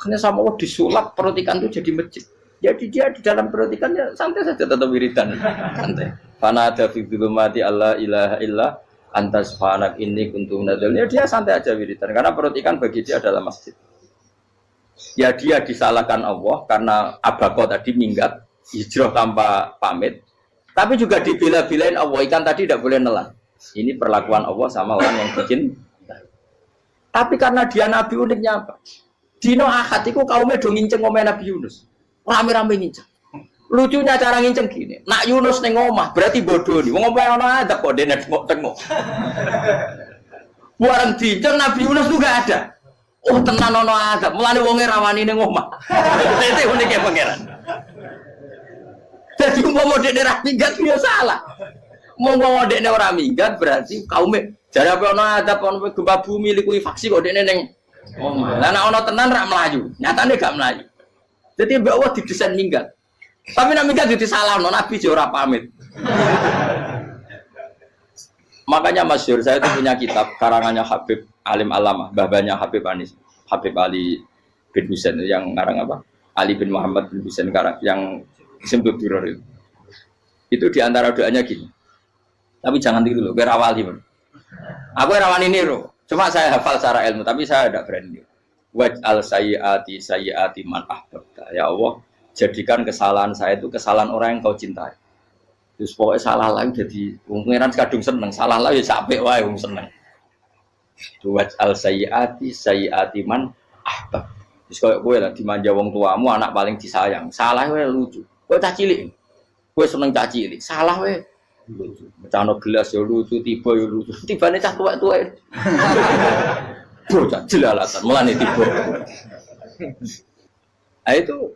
Speaker 1: akhirnya sama Allah disulap perut ikan itu jadi masjid Jadi dia di dalam perhatikannya santai saja tetap wiridan, santai. Fana ada fi dzulumati Allah ilaha illa antas fanak ini kuntum nadalnya dia santai aja wiridan karena perhatikan bagi dia adalah masjid. Ya dia disalahkan Allah karena abako tadi minggat hijrah tanpa pamit. Tapi juga dibela-belain Allah ikan tadi tidak boleh nelan. Ini perlakuan Allah sama orang yang bikin. Tapi karena dia Nabi uniknya apa? Dino Ahad itu kaumnya do nginceng ngomel Nabi Yunus. Rame-rame nginceng. Lucunya cara nginceng gini. Nak Yunus ning omah berarti bodoh nih. Wong ngomel ana adab kok dene tengok. Buareng dinceng Nabi Yunus tuh gak ada. Oh tenan ana adab. Mulane wonge rawani ning omah. Itu uniknya pangeran. Jadi umpama dekne ra minggat ya salah. Umpama dekne ora minggat berarti kaumnya jare apa ana adab ana gempa bumi likui faksi kok dekne ning omah. Lah nek ana tenan ra mlayu, nyatane gak mlayu. Jadi mbak Allah didesain minggat. Tapi nek minggat disalahno Nabi yo ora pamit. Makanya masyhur saya itu punya kitab karangannya Habib Alim Alama, babanya Habib Anis, Habib Ali bin Husain yang ngarang apa? Ali bin Muhammad bin Husain karang yang disebut duror itu. Itu diantara doanya gini. Tapi jangan tiru loh, biar awal ini. Aku rawani niru. Cuma saya hafal secara ilmu, tapi saya tidak berani. Waj'al sayyiati man ahbabta. Ya Allah, jadikan kesalahan saya itu kesalahan orang yang kau cintai. Terus pokoknya salah lagi jadi pengiran kadung seneng, salah lagi sampai wae wong seneng. Waj'al sayyiati man ahbab. Terus koyo kowe lah dimanja wong tuamu, anak paling disayang. Salah wae lucu. Kowe cah cilik. Kowe seneng cah cilik. Salah wae lucu. Mecano gelas ya lucu, tiba ya lucu. Tibane cah tuwek-tuwek. Bocah jelalatan, mulane tiba. Nah itu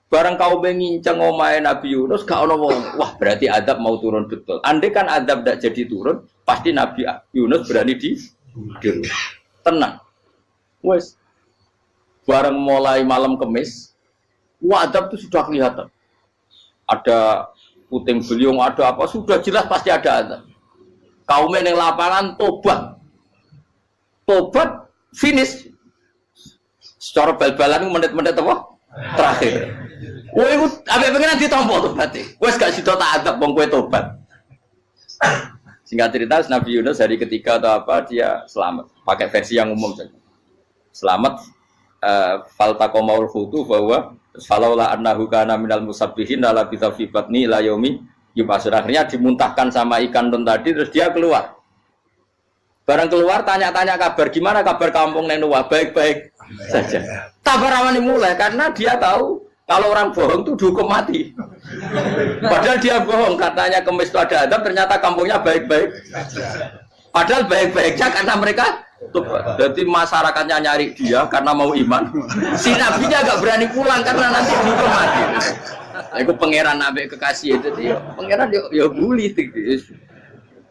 Speaker 1: barang kau mengincang omahe Nabi Yunus gak ono wong. Wah, berarti adab mau turun betul. Andai kan adab tidak jadi turun, pasti Nabi Yunus berani di tenang. Wes. Barang mulai malam Kamis, adab itu sudah kelihatan. Ada puting beliung, ada apa, sudah jelas pasti ada adab. Kaum yang lapangan tobat. Tobat finish. Secara bal-balan menit-menit apa? Terakhir. Wah, itu apa pengen ditompo tobatnya. Wes gak sida tak adab wong kowe tobat. Singkat cerita Nabi Yunus hari ketiga atau apa dia selamat. Pakai versi yang umum saja. Selamat faltaqamaul hutu bahwa falaula annahu kana minal musabbihin la bi batni la yaumi yub'atsun. Akhirnya dimuntahkan sama ikan don tadi terus dia keluar. Barang keluar tanya-tanya kabar gimana kabar kampung Nenuwa baik-baik saja. Kabar awalnya mulai karena dia tahu kalau orang bohong itu dihukum mati. Padahal dia bohong katanya Kemis itu ada adab ternyata kampungnya baik-baik. Padahal baik-baiknya karena mereka jadi masyarakatnya nyari dia karena mau iman. Si nabinya agak berani pulang karena nanti dihukum mati. Aku pangeran nabi kekasih itu dia. Pangeran ya bully itu.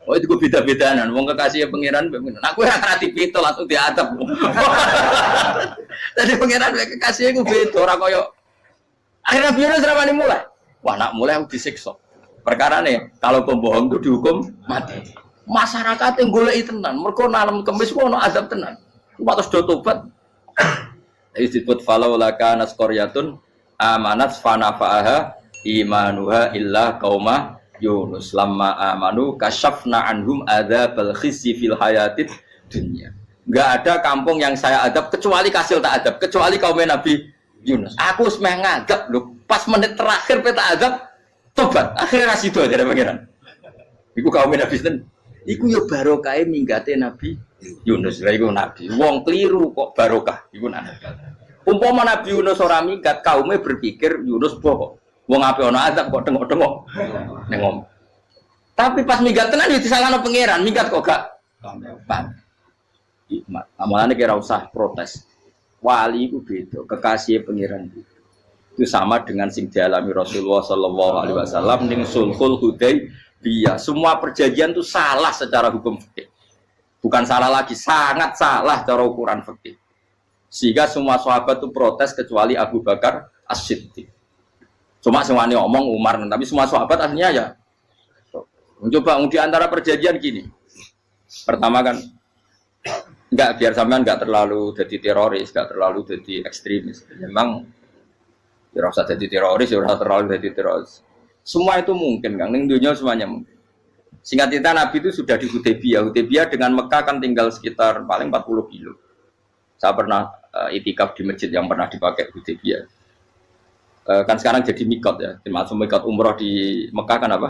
Speaker 1: Oh itu gue beda-bedaan, wong kekasih pangeran, aku yang kreatif itu langsung diadab. Jadi pangeran kekasih gue beda, orang koyo. Akhirnya Yunus ramai mulai. Wah nak mulai aku disiksa. Perkara nih, kalau pembohong itu dihukum mati. Masyarakat yang golek tenan, mereka nalam Kemis ono adab tenan. Cuma terus do tobat. Disebut falaula kana qaryatun amanat fanafa'aha imanuha illa qauma Yunus lamma amanu kasyafna anhum adzabal khizyi fil hayatid dunya. Enggak ada kampung yang saya adab kecuali kasil tak adab, kecuali kaum Nabi Yunus. Aku semeh ngadab lho, pas menit terakhir peta adab tobat. Akhirnya rasido aja pangeran. Iku kaum Nabi sinten? Iku yo barokah minggate Nabi Yunus. Lah iku nabi. Wong kliru kok barokah iku nabi. Umpama Nabi Yunus ora minggat, kaumnya berpikir Yunus bohong. Wong ape ana azab kok tengok-tengok ning ngomong. Tapi pas minggat tenan yo disalahno pangeran, minggat kok gak paham. Hikmat. Amalane kira usah protes. Wali itu beda, kekasih pangeran itu sama dengan sing dialami Rasulullah sallallahu alaihi wasallam ning Sulhul Hudaybiyah. Semua perjanjian itu salah secara hukum fikih. Bukan salah lagi, sangat salah cara ukuran fikih. Sehingga semua sahabat itu protes kecuali Abu Bakar As-Siddiq. Cuma semuanya ngomong Umar, tapi semua sahabat aslinya ya. Mencoba di antara perjanjian gini. Pertama kan, biar sampean enggak terlalu jadi teroris, enggak terlalu jadi ekstremis. Memang Ya usah jadi teroris, ya usah terlalu jadi teroris. Semua itu mungkin, Kang. Ning dunia semuanya mungkin. Singkat cerita Nabi itu sudah di Hudaybiyah. Hudaybiyah dengan Mekah kan tinggal sekitar paling 40 kilo. Saya pernah itikaf di masjid yang pernah dipakai Hudaybiyah. Kan sekarang jadi mikot ya. Termasuk mikot umroh di Mekah kan apa?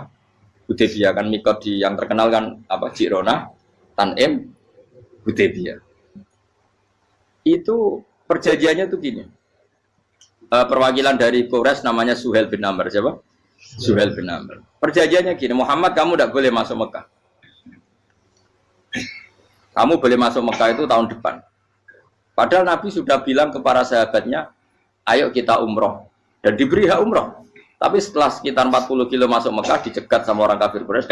Speaker 1: Hudaybiyah kan mikot di yang terkenal kan apa? Jirona, Tanim, Hudaybiyah. Itu perjanjiannya tuh gini. Perwakilan dari Quraisy namanya Suhail bin Amr, siapa? Suhail bin Amr. Perjanjiannya gini, Muhammad kamu tidak boleh masuk Mekah. Kamu boleh masuk Mekah itu tahun depan. Padahal Nabi sudah bilang ke para sahabatnya, ayo kita umroh. Dan diberi hak umroh. Tapi setelah sekitar 40 kilo masuk Mekah, dicegat sama orang kafir Quraisy.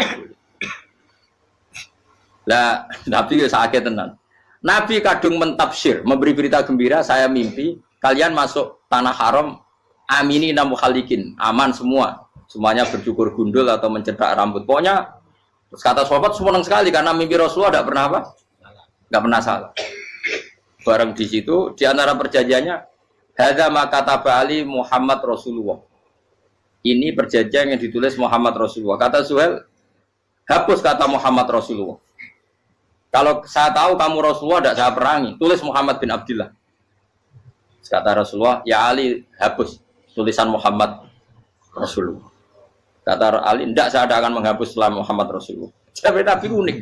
Speaker 1: Lah, Nabi sakit tenan. Nabi kadung mentafsir, memberi berita gembira, saya mimpi, kalian masuk tanah haram, amini namu khalikin, aman semua. Semuanya bercukur gundul atau mencetak rambut. Pokoknya, terus kata sahabat senang sekali karena mimpi Rasulullah tidak pernah apa? Tidak pernah salah. Bareng di situ, di antara perjanjiannya, hadza ma kataba ali Muhammad Rasulullah. Ini perjanjian yang ditulis Muhammad Rasulullah. Kata Suhail, hapus kata Muhammad Rasulullah. Kalau saya tahu kamu Rasulullah, tidak saya perangi. Tulis Muhammad bin Abdullah. Kata Rasulullah, ya Ali, hapus tulisan Muhammad Rasulullah. Kata Ali, tidak saya akan menghapus setelah Muhammad Rasulullah. Tapi Nabi unik.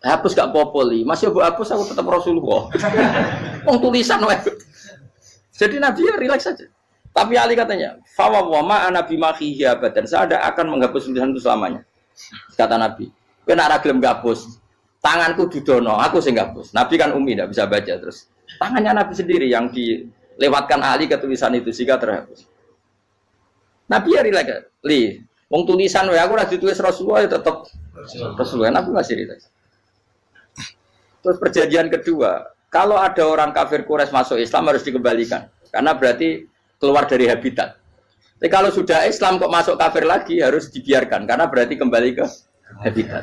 Speaker 1: Hapus gak popoli, masih aku hapus aku tetap Rasulullah. Mau tulisan wae. Jadi Nabi ya rileks saja. Tapi Ali katanya, fa wa ma ana bimakhihi abadan. Saya tidak akan menghapus tulisan itu selamanya. Kata Nabi, kowe nek ora gelem hapus, tanganku didono, aku sing hapus. Nabi kan umi tidak bisa baca terus. Tangannya Nabi sendiri yang dilewatkan Ali ke tulisan itu sehingga terhapus. Nabi ya rileks. Wong tulisan wae aku ora ditulis Rasulullah ya tetap Rasulullah. Nabi masih rileks. Terus perjanjian kedua, kalau ada orang kafir Quraisy masuk Islam harus dikembalikan. Karena berarti keluar dari habitat. Tapi kalau sudah Islam kok masuk kafir lagi harus dibiarkan. Karena berarti kembali ke habitat.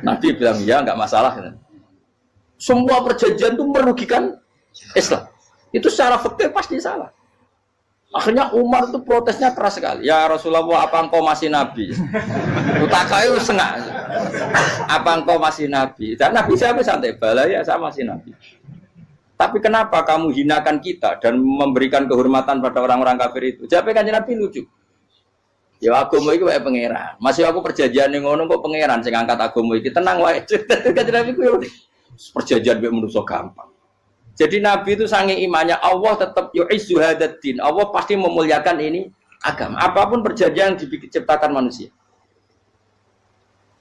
Speaker 1: Nabi bilang, ya nggak masalah. Semua perjanjian itu merugikan Islam. Itu secara fikih pasti salah. Akhirnya Umar itu protesnya keras sekali. Ya Rasulullah, apa engkau masih Nabi? Utakai sengak. Apa engkau masih Nabi? Dan Nabi siapa santai bala ya saya masih Nabi. Tapi kenapa kamu hinakan kita dan memberikan kehormatan pada orang-orang kafir itu? Jawabnya kan Nabi lucu. Ya agama itu kayak pangeran. Masih aku perjanjian yang ngono kok pangeran sing angkat agama iki tenang wae. Kan Nabi ku perjanjian mek manusa gampang. Jadi Nabi itu saking imannya Allah tetap yu'izzu hadaddin. Allah pasti memuliakan ini agama. Apapun perjanjian yang diciptakan manusia.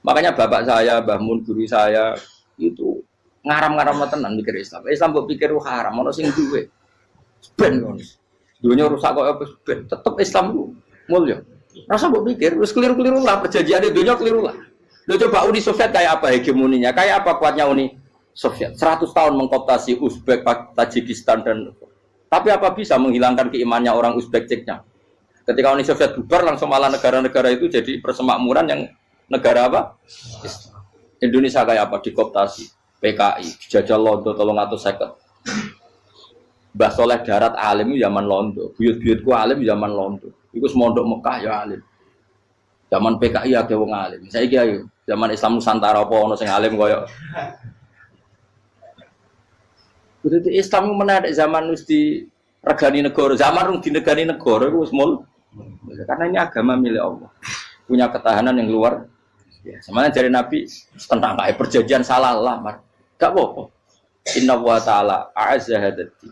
Speaker 1: Makanya bapak saya, Mbah Mun, guru saya itu ngaram-ngaram tenan mikir Islam. Islam mbok pikir haram, ono sing duwe. Ben ngono. Dunia rusak kok apa ben. Tetep Islam itu mulya. Rasa mbok pikir wis keliru-keliru lah perjanjian dunia keliru lah. Lo coba Uni Soviet kayak apa hegemoninya? Kayak apa kuatnya Uni Soviet? 100 tahun mengkooptasi Uzbek, Tajikistan dan tapi apa bisa menghilangkan keimannya orang Uzbek Ceknya? Ketika Uni Soviet bubar langsung malah negara-negara itu jadi persemakmuran yang negara apa? Indonesia kayak apa? Dikooptasi PKI, dijajah Londo 350. Mbah Soleh Darat alim zaman Londo, buyut-buyutku alim zaman Londo. Iku semondok Mekah ya alim. Zaman PKI akeh wong alim. Saiki ayo, zaman Islam Nusantara apa ono sing alim koyo. Kudu Islam menarik zaman wis di regani negara, zaman rung dinegani negara iku wis mul. Karena ini agama milik Allah. Punya ketahanan yang luar biasa. Sebenarnya dari Nabi tentang kayak perjanjian salah lamar. Gak apa-apa. Inna wa ta'ala a'azza hadati.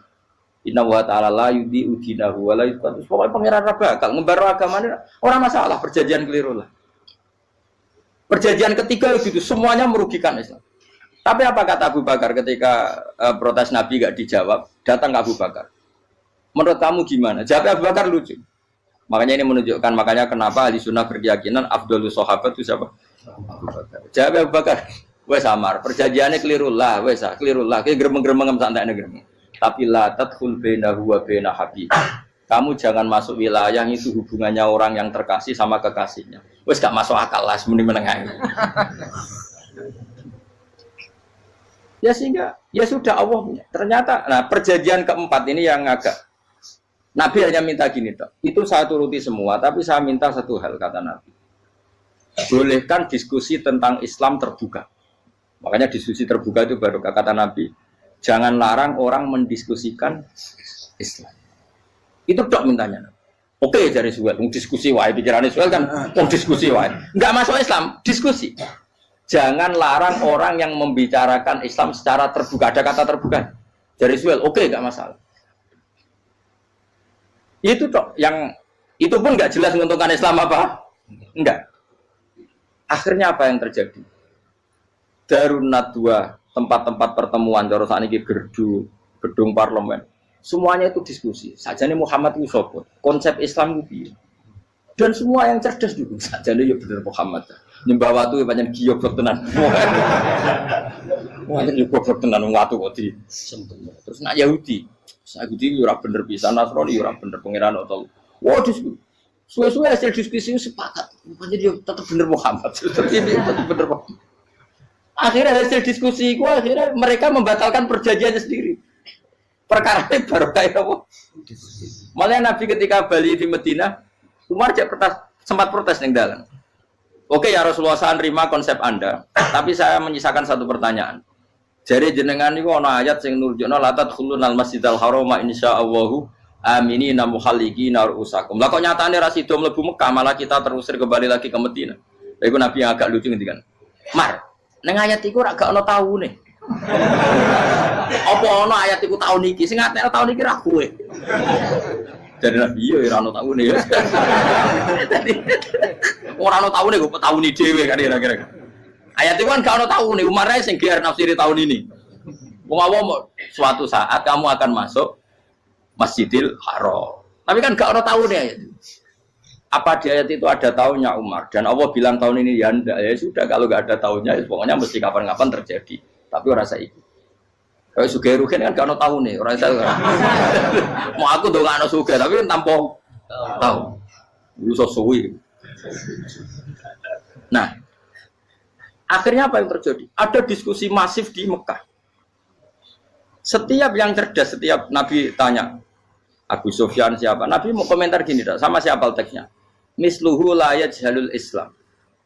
Speaker 1: Inna wa ta'ala la yudhi'u dinahu wa la yudhi'u. Pokoknya pangeran bakal ngembar agamanya orang masalah perjanjian keliru lah. Perjanjian ketiga itu semuanya merugikan Islam. Tapi apa kata Abu Bakar ketika protes Nabi gak dijawab, datang ke Abu Bakar. Menurut kamu gimana? Jawab Abu Bakar lucu. Makanya ini menunjukkan makanya kenapa ahli sunnah berkeyakinan Abdul Sahabat itu siapa? Abu Bakar. Jawab Abu Bakar. Wes samar, perjanjiannya keliru lah, wes keliru lah. Kayak gremeng-gremeng santai gremeng. Tapi la tadkhul bainahu wa baina habib. Kamu jangan masuk wilayah itu hubungannya orang yang terkasih sama kekasihnya. Wes gak masuk akal lah, semuanya menengah. Ya sehingga ya sudah Allah punya. Ternyata nah perjanjian keempat ini yang agak Nabi hanya minta gini dok. Itu saya turuti semua, tapi saya minta satu hal kata Nabi. Bolehkan diskusi tentang Islam terbuka. Makanya diskusi terbuka itu baru kata Nabi. Jangan larang orang mendiskusikan Islam. Itu dok mintanya. Oke dari Suwel, diskusi wae pikirannya Suwel kan, diskusi wae. Enggak masuk Islam, diskusi. Jangan larang orang yang membicarakan Islam secara terbuka. Ada kata terbuka. Dari Suwel, oke enggak masalah. Itu dok, yang itu pun enggak jelas menguntungkan Islam apa? Enggak. Akhirnya apa yang terjadi? Darun Nadwa, tempat-tempat pertemuan, cara sakniki gerdu, gedung parlemen. Semuanya itu diskusi. Sajane Muhammad itu sapa? Konsep Islam itu. Dan semua yang cerdas juga. Sajane ya bener Muhammad. Nyembah watu ya pancen giyoblok tenan. Wah, ini goblok tenan watu kok di. Terus nak Yahudi. Yahudi ora bener pisan, Nasrani ora bener pangeran atau. Wah, diskusi. Suwe-suwe hasil diskusi sepakat. Pancen dia tetap bener Muhammad. Tetap bener Muhammad. Akhirnya hasil diskusi itu akhirnya mereka membatalkan perjanjiannya sendiri. Perkara ini baru kayak apa? Malah Nabi ketika Bali di Medina, Umar sempat protes yang dalam. Oke ya Rasulullah, saya nerima konsep Anda, tapi saya menyisakan satu pertanyaan. Jadi jenengan itu ana ayat sing nurjukna la tadkhulunal masjidal harama insyaallahu aminina muhalliqina ru'usakum. Lah kok nyatane ra sida mlebu Mekah, malah kita terusir kembali lagi ke Medina. Lha iku Nabi yang agak lucu ngendikan. Mar, ning ayat iku ra gak ana taune. Apa ana ayat iku taun iki? Sing ngatene taun iki ra kowe. Jadi Nabi iya ora ana taune ya. Ora ana taune kok tauni dhewe kan kira-kira. Ayat itu kan gak ana taune, Umar ae sing gear nafsiri tahun ini. Wong awam suatu saat kamu akan masuk Masjidil Haram. Tapi kan gak ada taune ayat itu. Apa di ayat itu ada tahunnya Umar? Dan Allah bilang tahun ini ya enggak, ya sudah kalau gak ada tahunnya, ya pokoknya mesti kapan-kapan terjadi. Tapi orang saya ikut. Kalau suge rugen kan gak ada tahun nih, orang saya. Mau aku tuh gak ada suge, tapi kan tanpa tahu. Lu sesuai. Nah, akhirnya apa yang terjadi? Ada diskusi masif di Mekah. Setiap yang cerdas, setiap Nabi tanya, Abu Sufyan siapa? Nabi mau komentar gini, sama siapa teksnya? Misluhu la yajhalul Islam.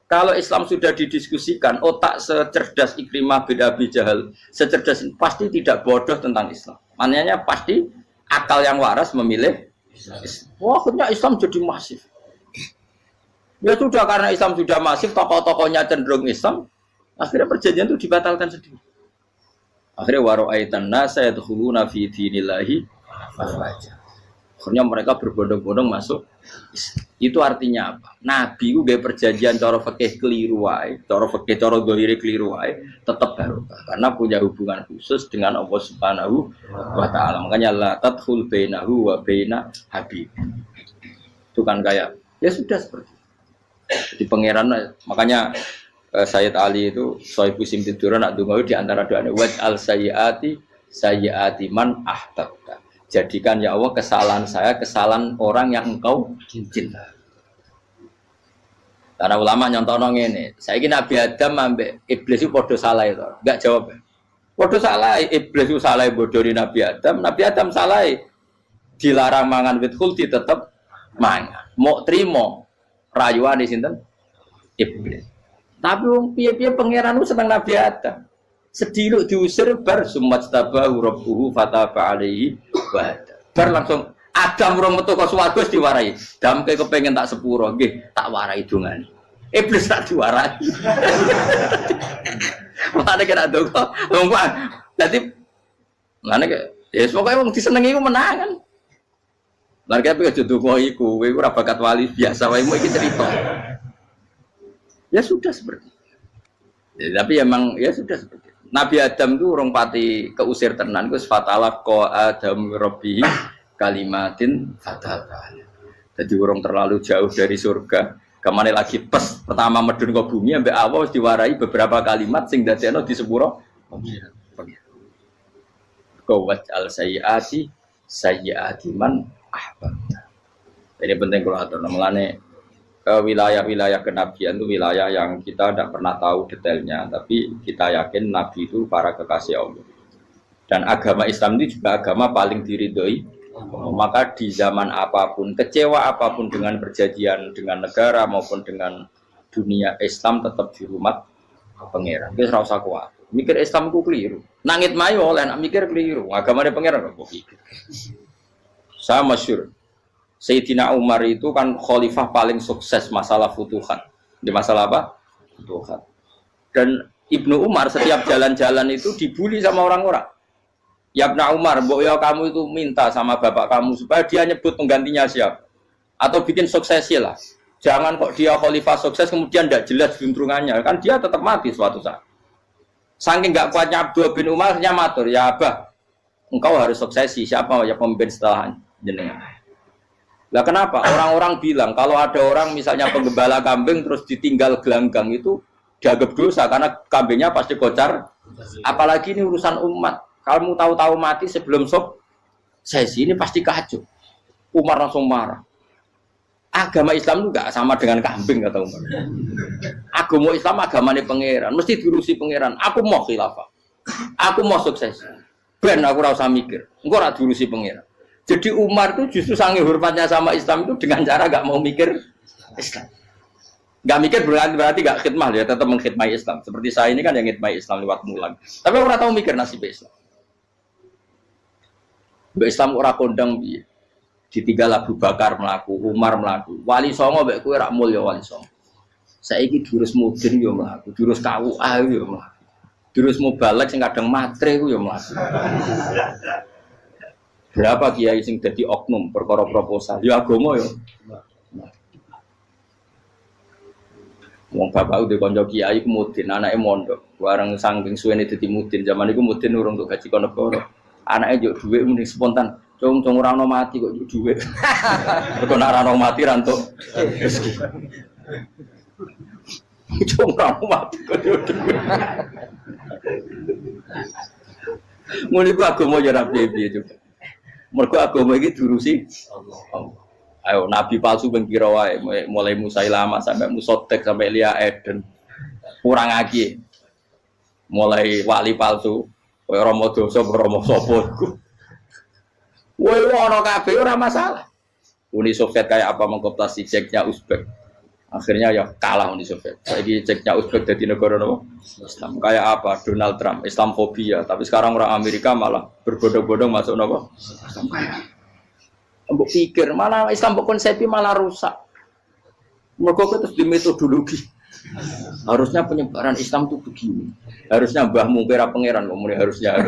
Speaker 1: Kalau Islam sudah didiskusikan, otak secerdas Ikrimah bin Abi Jahal, secerdas pasti tidak bodoh tentang Islam. Maknanya pasti akal yang waras memilih Islam. Wah, akhirnya Islam jadi masif. Ya sudah, karena Islam sudah masif, tokoh-tokohnya cenderung Islam, akhirnya perjanjian itu dibatalkan sendiri. Akhirnya waro'aitan nasa yadkhuluna fi dinillahi afwaja. Akhirnya mereka berbondong-bondong masuk. Itu artinya apa? Nabi itu gaya perjanjian cara fikih keliru wae, cara fikih cara zahire keliru wae, tetap barokah karena punya hubungan khusus dengan Allah Subhanahu wa taala. Makanya la tadkhul bainahu wa baina habib. Itu kan kayak ya sudah seperti di pangeran. Makanya Sayyid Ali itu Sohibu Simtiduran nak dungo di antara doanya waj al sayyati man ahtabta. Jadikan ya Allah kesalahan saya kesalahan orang yang engkau cinta. Karena ulama nyontono ngene, saiki Nabi Adam ambek iblis itu padha salah itu. Enggak jawab. Padha salah, iblis itu salah bodoni Nabi Adam salah. Dilarang mangan wit khuldi tetep mangan. Mau trimo rayuane sinten? Iblis. Tapi wong piye-piye pangeran ku seneng Nabi Adam. Sediluk diusir bar sumat tabahu rabbuhu fataba alaihi wa bar langsung Adam urung metu ka swarga wis diwarai. Damke kepengin tak sepuro nggih tak warai dongane. Iblis tak diwarai. Mate kena donga. Wong dadi ngene ya pokoke wong disenengi ku menangan. Lan kabeh aja donga iku, kowe ora bakat wali biasa wae iki cerita. Ya sudah seperti itu. Ya, tapi emang ya sudah seperti itu. Nabi Adam itu orang pati keusir tenan, itu fatalah ko Adam Rabbi kalimatin fataba. Jadi orang terlalu jauh dari surga. Kemana lagi pes pertama medun ke bumi, sampai awal diwarai beberapa kalimat sing dadekno di sepuro. Kawat al sayyati man ahbabta. Ini penting kalau atur namanya. Wilayah-wilayah kenabian itu wilayah yang kita tidak pernah tahu detailnya, tapi kita yakin Nabi itu para kekasih Allah. Dan agama Islam itu juga agama paling diridhoi Maka di zaman apapun, kecewa apapun dengan perjanjian dengan negara maupun dengan dunia, Islam tetap dihormat pangeran. Wis ora usah kuat. Mikir Islam ku keliru. Nangit mayo oleh nak mikir keliru. Agamane pangeran kok iki. Saya masyhur. Sayyidina Umar itu kan khalifah paling sukses masalah futuhat. Di masalah apa? Futuhat. Dan Ibnu Umar setiap jalan-jalan itu dibully sama orang-orang. Ya Ibnu Umar, mbok ya kamu itu minta sama bapak kamu supaya dia nyebut penggantinya siapa. Atau bikin suksesi lah. Jangan kok dia khalifah sukses kemudian tidak jelas juntrungannya. Kan dia tetap mati suatu saat. Saking gak kuatnya Abdul bin Umar, dia matur, ya Abah, engkau harus suksesi. Siapa ya pemimpin setelah jenengan? Lah kenapa? Orang-orang bilang kalau ada orang misalnya penggembala kambing terus ditinggal gelanggang itu dianggap dosa karena kambingnya pasti kocar. Apalagi ini urusan umat. Kamu tahu-tahu mati sebelum sesi ini pasti kacau. Umar langsung marah. Agama Islam itu gak sama dengan kambing kata Umar. Agama Islam agamanya pangeran, mesti diurusi pangeran. Aku mau khilafah. Aku mau sukses. Ben aku ora usah mikir. Engko ora diurusi pangeran. Jadi Umar itu justru sangat hormatnya sama Islam itu dengan cara gak mau mikir Islam. Gak mikir berarti gak khidmah ya, tetap mengkhidmati Islam. Seperti saya ini kan yang khidmati Islam lewat mulang. Tapi orang tahu mikir nasib Islam. Islam orang kondang piye? Ditinggal Abu Bakar melaku, Umar melaku. Wali Songo mbek kowe rak mulya Wali Songo. Saiki jurus mudin yo mlaku, jurus KUA yo mlaku. Jurus mubalek sing kadang matre ku yo mlaku. Berapa kiai sing dadi oknum perkara proposal? Ya agama yo. Wong bapak udah kanca kiai ku mudin, anake mondok. Bareng saking suwene dadi mudin, zaman iku mudin urung untuk gaji kono negara. Anake njuk dhuwit muni spontan. Cung ora ono mati kok njuk dhuwit. Kok ora ono mati ra entuk rezeki. Cung ora ono mati kok njuk dhuwit. Muni ku agama ya ra piye juga. Mergo agama iki diurusi Allah. Ayo nabi palsu ben kira wae mulai Musailama sampai Musotek sampai Elia Eden. Kurang lagi. Mulai wali palsu koyo Rama dosa Rama sapa iku. Woi ono kabeh ora masalah. Uni Soviet kayak apa mengkooptasi Ceknya Uzbek. Akhirnya ya kalah Uni Soviet. Saiki Ceknya Uzbek jadi negara apa? Islam. Kayak apa? Donald Trump, Islamfobia. Tapi sekarang orang Amerika malah berbondong-bondong masuk apa? Islam kaya. Mbok pikir malah Islam konsepi malah rusak. Mergo terus di metodologi. Harusnya penyebaran Islam itu begini. Harusnya mbahmu kira pangeran kok muni harusnya.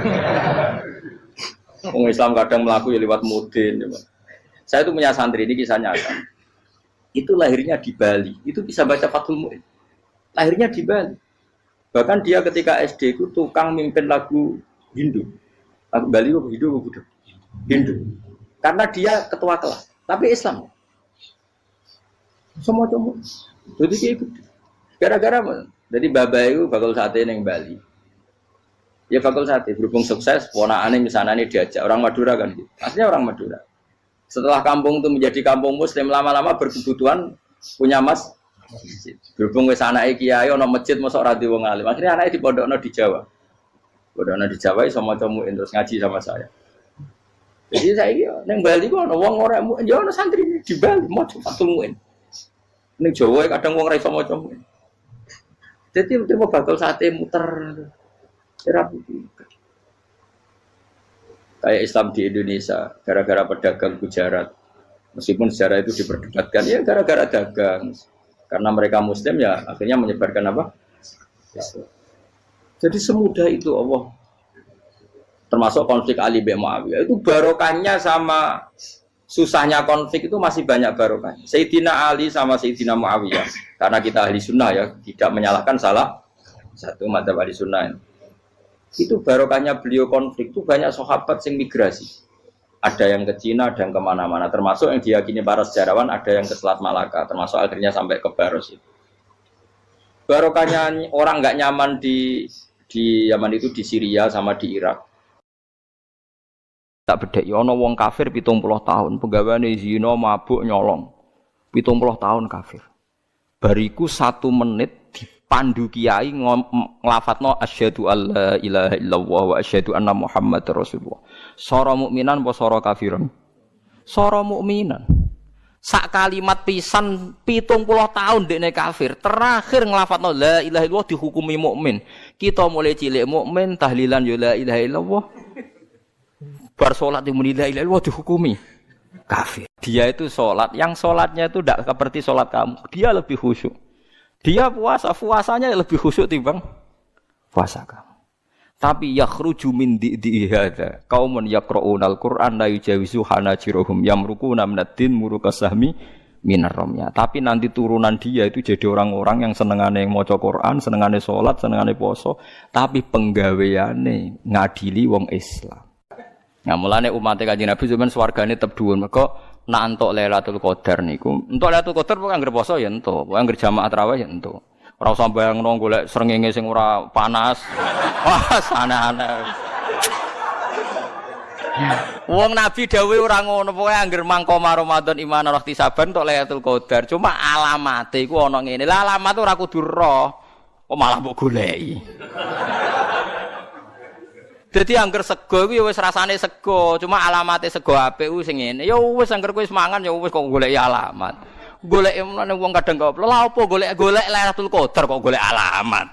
Speaker 1: Orang Islam kadang melaku ya lewat mudin. Saya itu punya santri ini kisah nyata. Itu lahirnya di Bali. Itu bisa baca Fathul Mu'in. Lahirnya di Bali. Bahkan dia ketika SD itu tukang mimpin lagu Hindu. Lagu Bali itu Hindu apa Buddha? Hindu. Karena dia ketua kelas. Tapi Islam. Semua cuma. Jadi kayak gitu. Gara-gara jadi bapak itu bakal sate yang Bali. Ya bakal sate berhubung sukses, ponakane misalnya ini diajak orang Madura kan gitu. Aslinya orang Madura. Setelah kampung itu menjadi kampung Muslim lama-lama berkebutuhan punya masjid. Berhubung wis anake kiai ana masjid mosok ora wong alim. Akhirnya anake dipondokno di Jawa. Pondokno di Jawa iso maca muin terus ngaji sama saya. Jadi saya iki ning Bali kok ana wong ora ya ana santri di Bali maca Fathul Muin. Ning Jawa kadang wong ora iso maca muin. Jadi mau bakal sate muter. Kayak Islam di Indonesia gara-gara pedagang Gujarat, meskipun sejarah itu diperdebatkan ya gara-gara dagang karena mereka Muslim ya akhirnya menyebarkan apa Islam. Jadi semudah itu Allah, termasuk konflik Ali bin Muawiyah itu barokahnya sama susahnya konflik itu masih banyak barokahnya. Sayyidina Ali sama Sayyidina Muawiyah karena kita ahli sunnah ya tidak menyalahkan salah satu madzhab ahli sunnah. Itu barokahnya beliau konflik itu banyak sahabat yang migrasi. Ada yang ke Cina, ada yang kemana-mana. Termasuk yang diyakini para sejarawan, ada yang ke Selat Malaka. Termasuk akhirnya sampai ke Baros itu. Barokahnya orang nggak nyaman di Yaman itu di Syria sama di Irak. Tak bedek, ono wong kafir 70 tahun. Pegawainya zina, mabuk, nyolong. 70 tahun kafir. Bariku 1 menit pandu kiai nglafatno asyhadu alla ilaha illallah wa asyhadu anna muhammadar rasulullah. Sora mukminan apa sora kafiran? Sora mukminan. Sak kalimat pisan 70 tahun dekne kafir. Terakhir nglafadzno la ilaha illallah dihukumi mukmin. Kita mulai cilik mukmin tahlilan ya la ilaha illallah. Bar salat muni la ilaha illallah dihukumi kafir. Dia itu salat, yang salatnya itu tidak seperti salat kamu. Dia lebih khusyuk. Dia puasanya lebih khusyuk timbang puasa kamu. Tapi yakhruju min di'i hadza qaumun yaqra'unal Qur'an la yujawizu hanajirahum yamrukuna minad-din murukasahmi minar ramya. Tapi nanti turunan dia itu jadi orang-orang yang senengane maca Qur'an, senengane salat, senengane poso, tapi penggaweane ngadili wong Islam. Nah, mulane umat Kanjeng Nabi sampeyan swargane tetep dhuwur. Mergo nak entuk Lailatul Qadar niku, entuk Lailatul Qadar kok anggere poso ya entuk, kok anggere jamaah tarawih ya entuk. Ora usah bayangno golek srengenge sing ora panas. Wah, aneh-aneh. Wong Nabi dawuhe ora ngono, pokoke anggere mangko Ramadan iman ora ihtisaban tok Lailatul Qadar. Cuma alamate iku ana ngene. Lah alamat ora kudu roh. Kok malah mbok goleki. Dadi angger sego iku ya wis rasane sego, cuma alamate sego apik ku sing ngene. Ya wis angger kowe wis mangan ya wis kok goleki alamat. Golek emane wong kadang kok lha apa golek Lailatul Qadar kok golek alamat.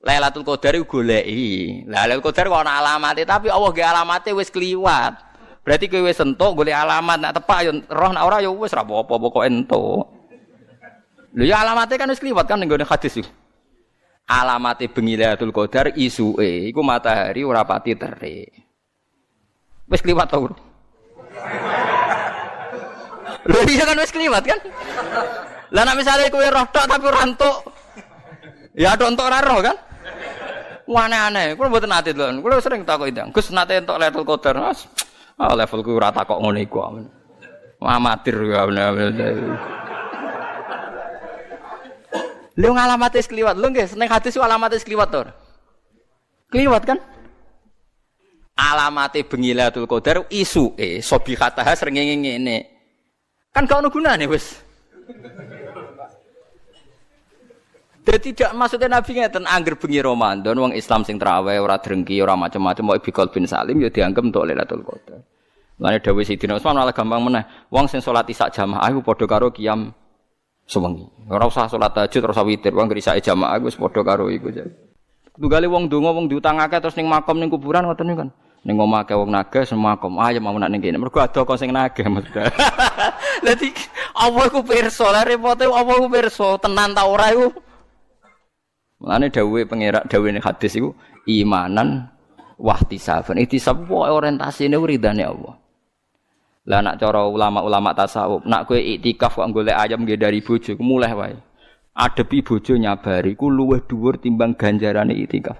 Speaker 1: Lailatul Qadar iku goleki. Lailatul Qadar kok ana alamate tapi Allah ge alamate wis kliwat. Berarti kowe wis entuk golek alamat nek tepak ya roh nek ora ya wis ra apa-apa pokoke entuk. Lho ya alamate kan wis kliwat kan ning gone hadis iku. Alamate bengi Lailatul Qadar isuke iku matahari ora pati terik. Wis kliwat to, Bro. Lho iya kan wis kliwat kan? Lah nek misale kowe roh tok tapi ora entuk. Ya tok entuk ora roh kan? Aneh-aneh. Kulo mboten nate lho. Kulo sering takoki ndang. Gus nate entuk Lailatul Qadar. Mas. Ah levelku ora takok ngono iku. Amatir ya bener. Lho ngalamate kliwat. Lho nggih, ning hadis ku alamate kliwat to. Kliwat kan? Alamate bengi Lailatul Qadar isuke sobihataha srengenge ngene. Kan gak ono gunane wis. Dadi tidak maksudnya Nabi ngeten angger bengi Ramadan wong Islam sing traweh ora drengki ora macam-macam mau bikol bin Salim ya dianggep untuk Lailatul Qadar. Lane dawuh Sidina Utsman malah gampang meneh. Wong sing salat isya jamaah iku padha karo qiyam sewengi. Ora usah salat tahajud ora usah witir, wong isya jamaah wis padha karo iku. Tunggale wong donga wong diutangake terus ning makam ning kuburan ngoten niku kan. Ning omah ke wong nagih semakom ayo mau nak ning kene mergo ada kok sing nagih maksudnya. Dadi apa iku pirsa lha repote apa iku pirsa tenan ta ora iku. Mulane dawuhe pengerak dawuhe hadis iku imanan wahtisaban. Ihtisab wae orientasine ridane Allah. Lah nak cara ulama-ulama tasawuf nak kowe iktikaf kok golek ayam nggih dari bojo ku muleh wae. Adepi bojo nyabari ku luwih dhuwur timbang ganjarane iktikaf.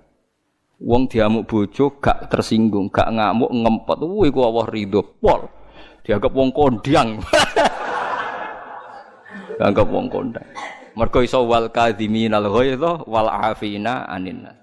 Speaker 1: Wong diamuk bojo gak tersinggung, gak ngamuk ngempet. Iku Allah ridho pol. Dianggap wong kondang. Dianggap wong kondang. Mergo iso wal kadhiminal ghaidha wal afina anin nas.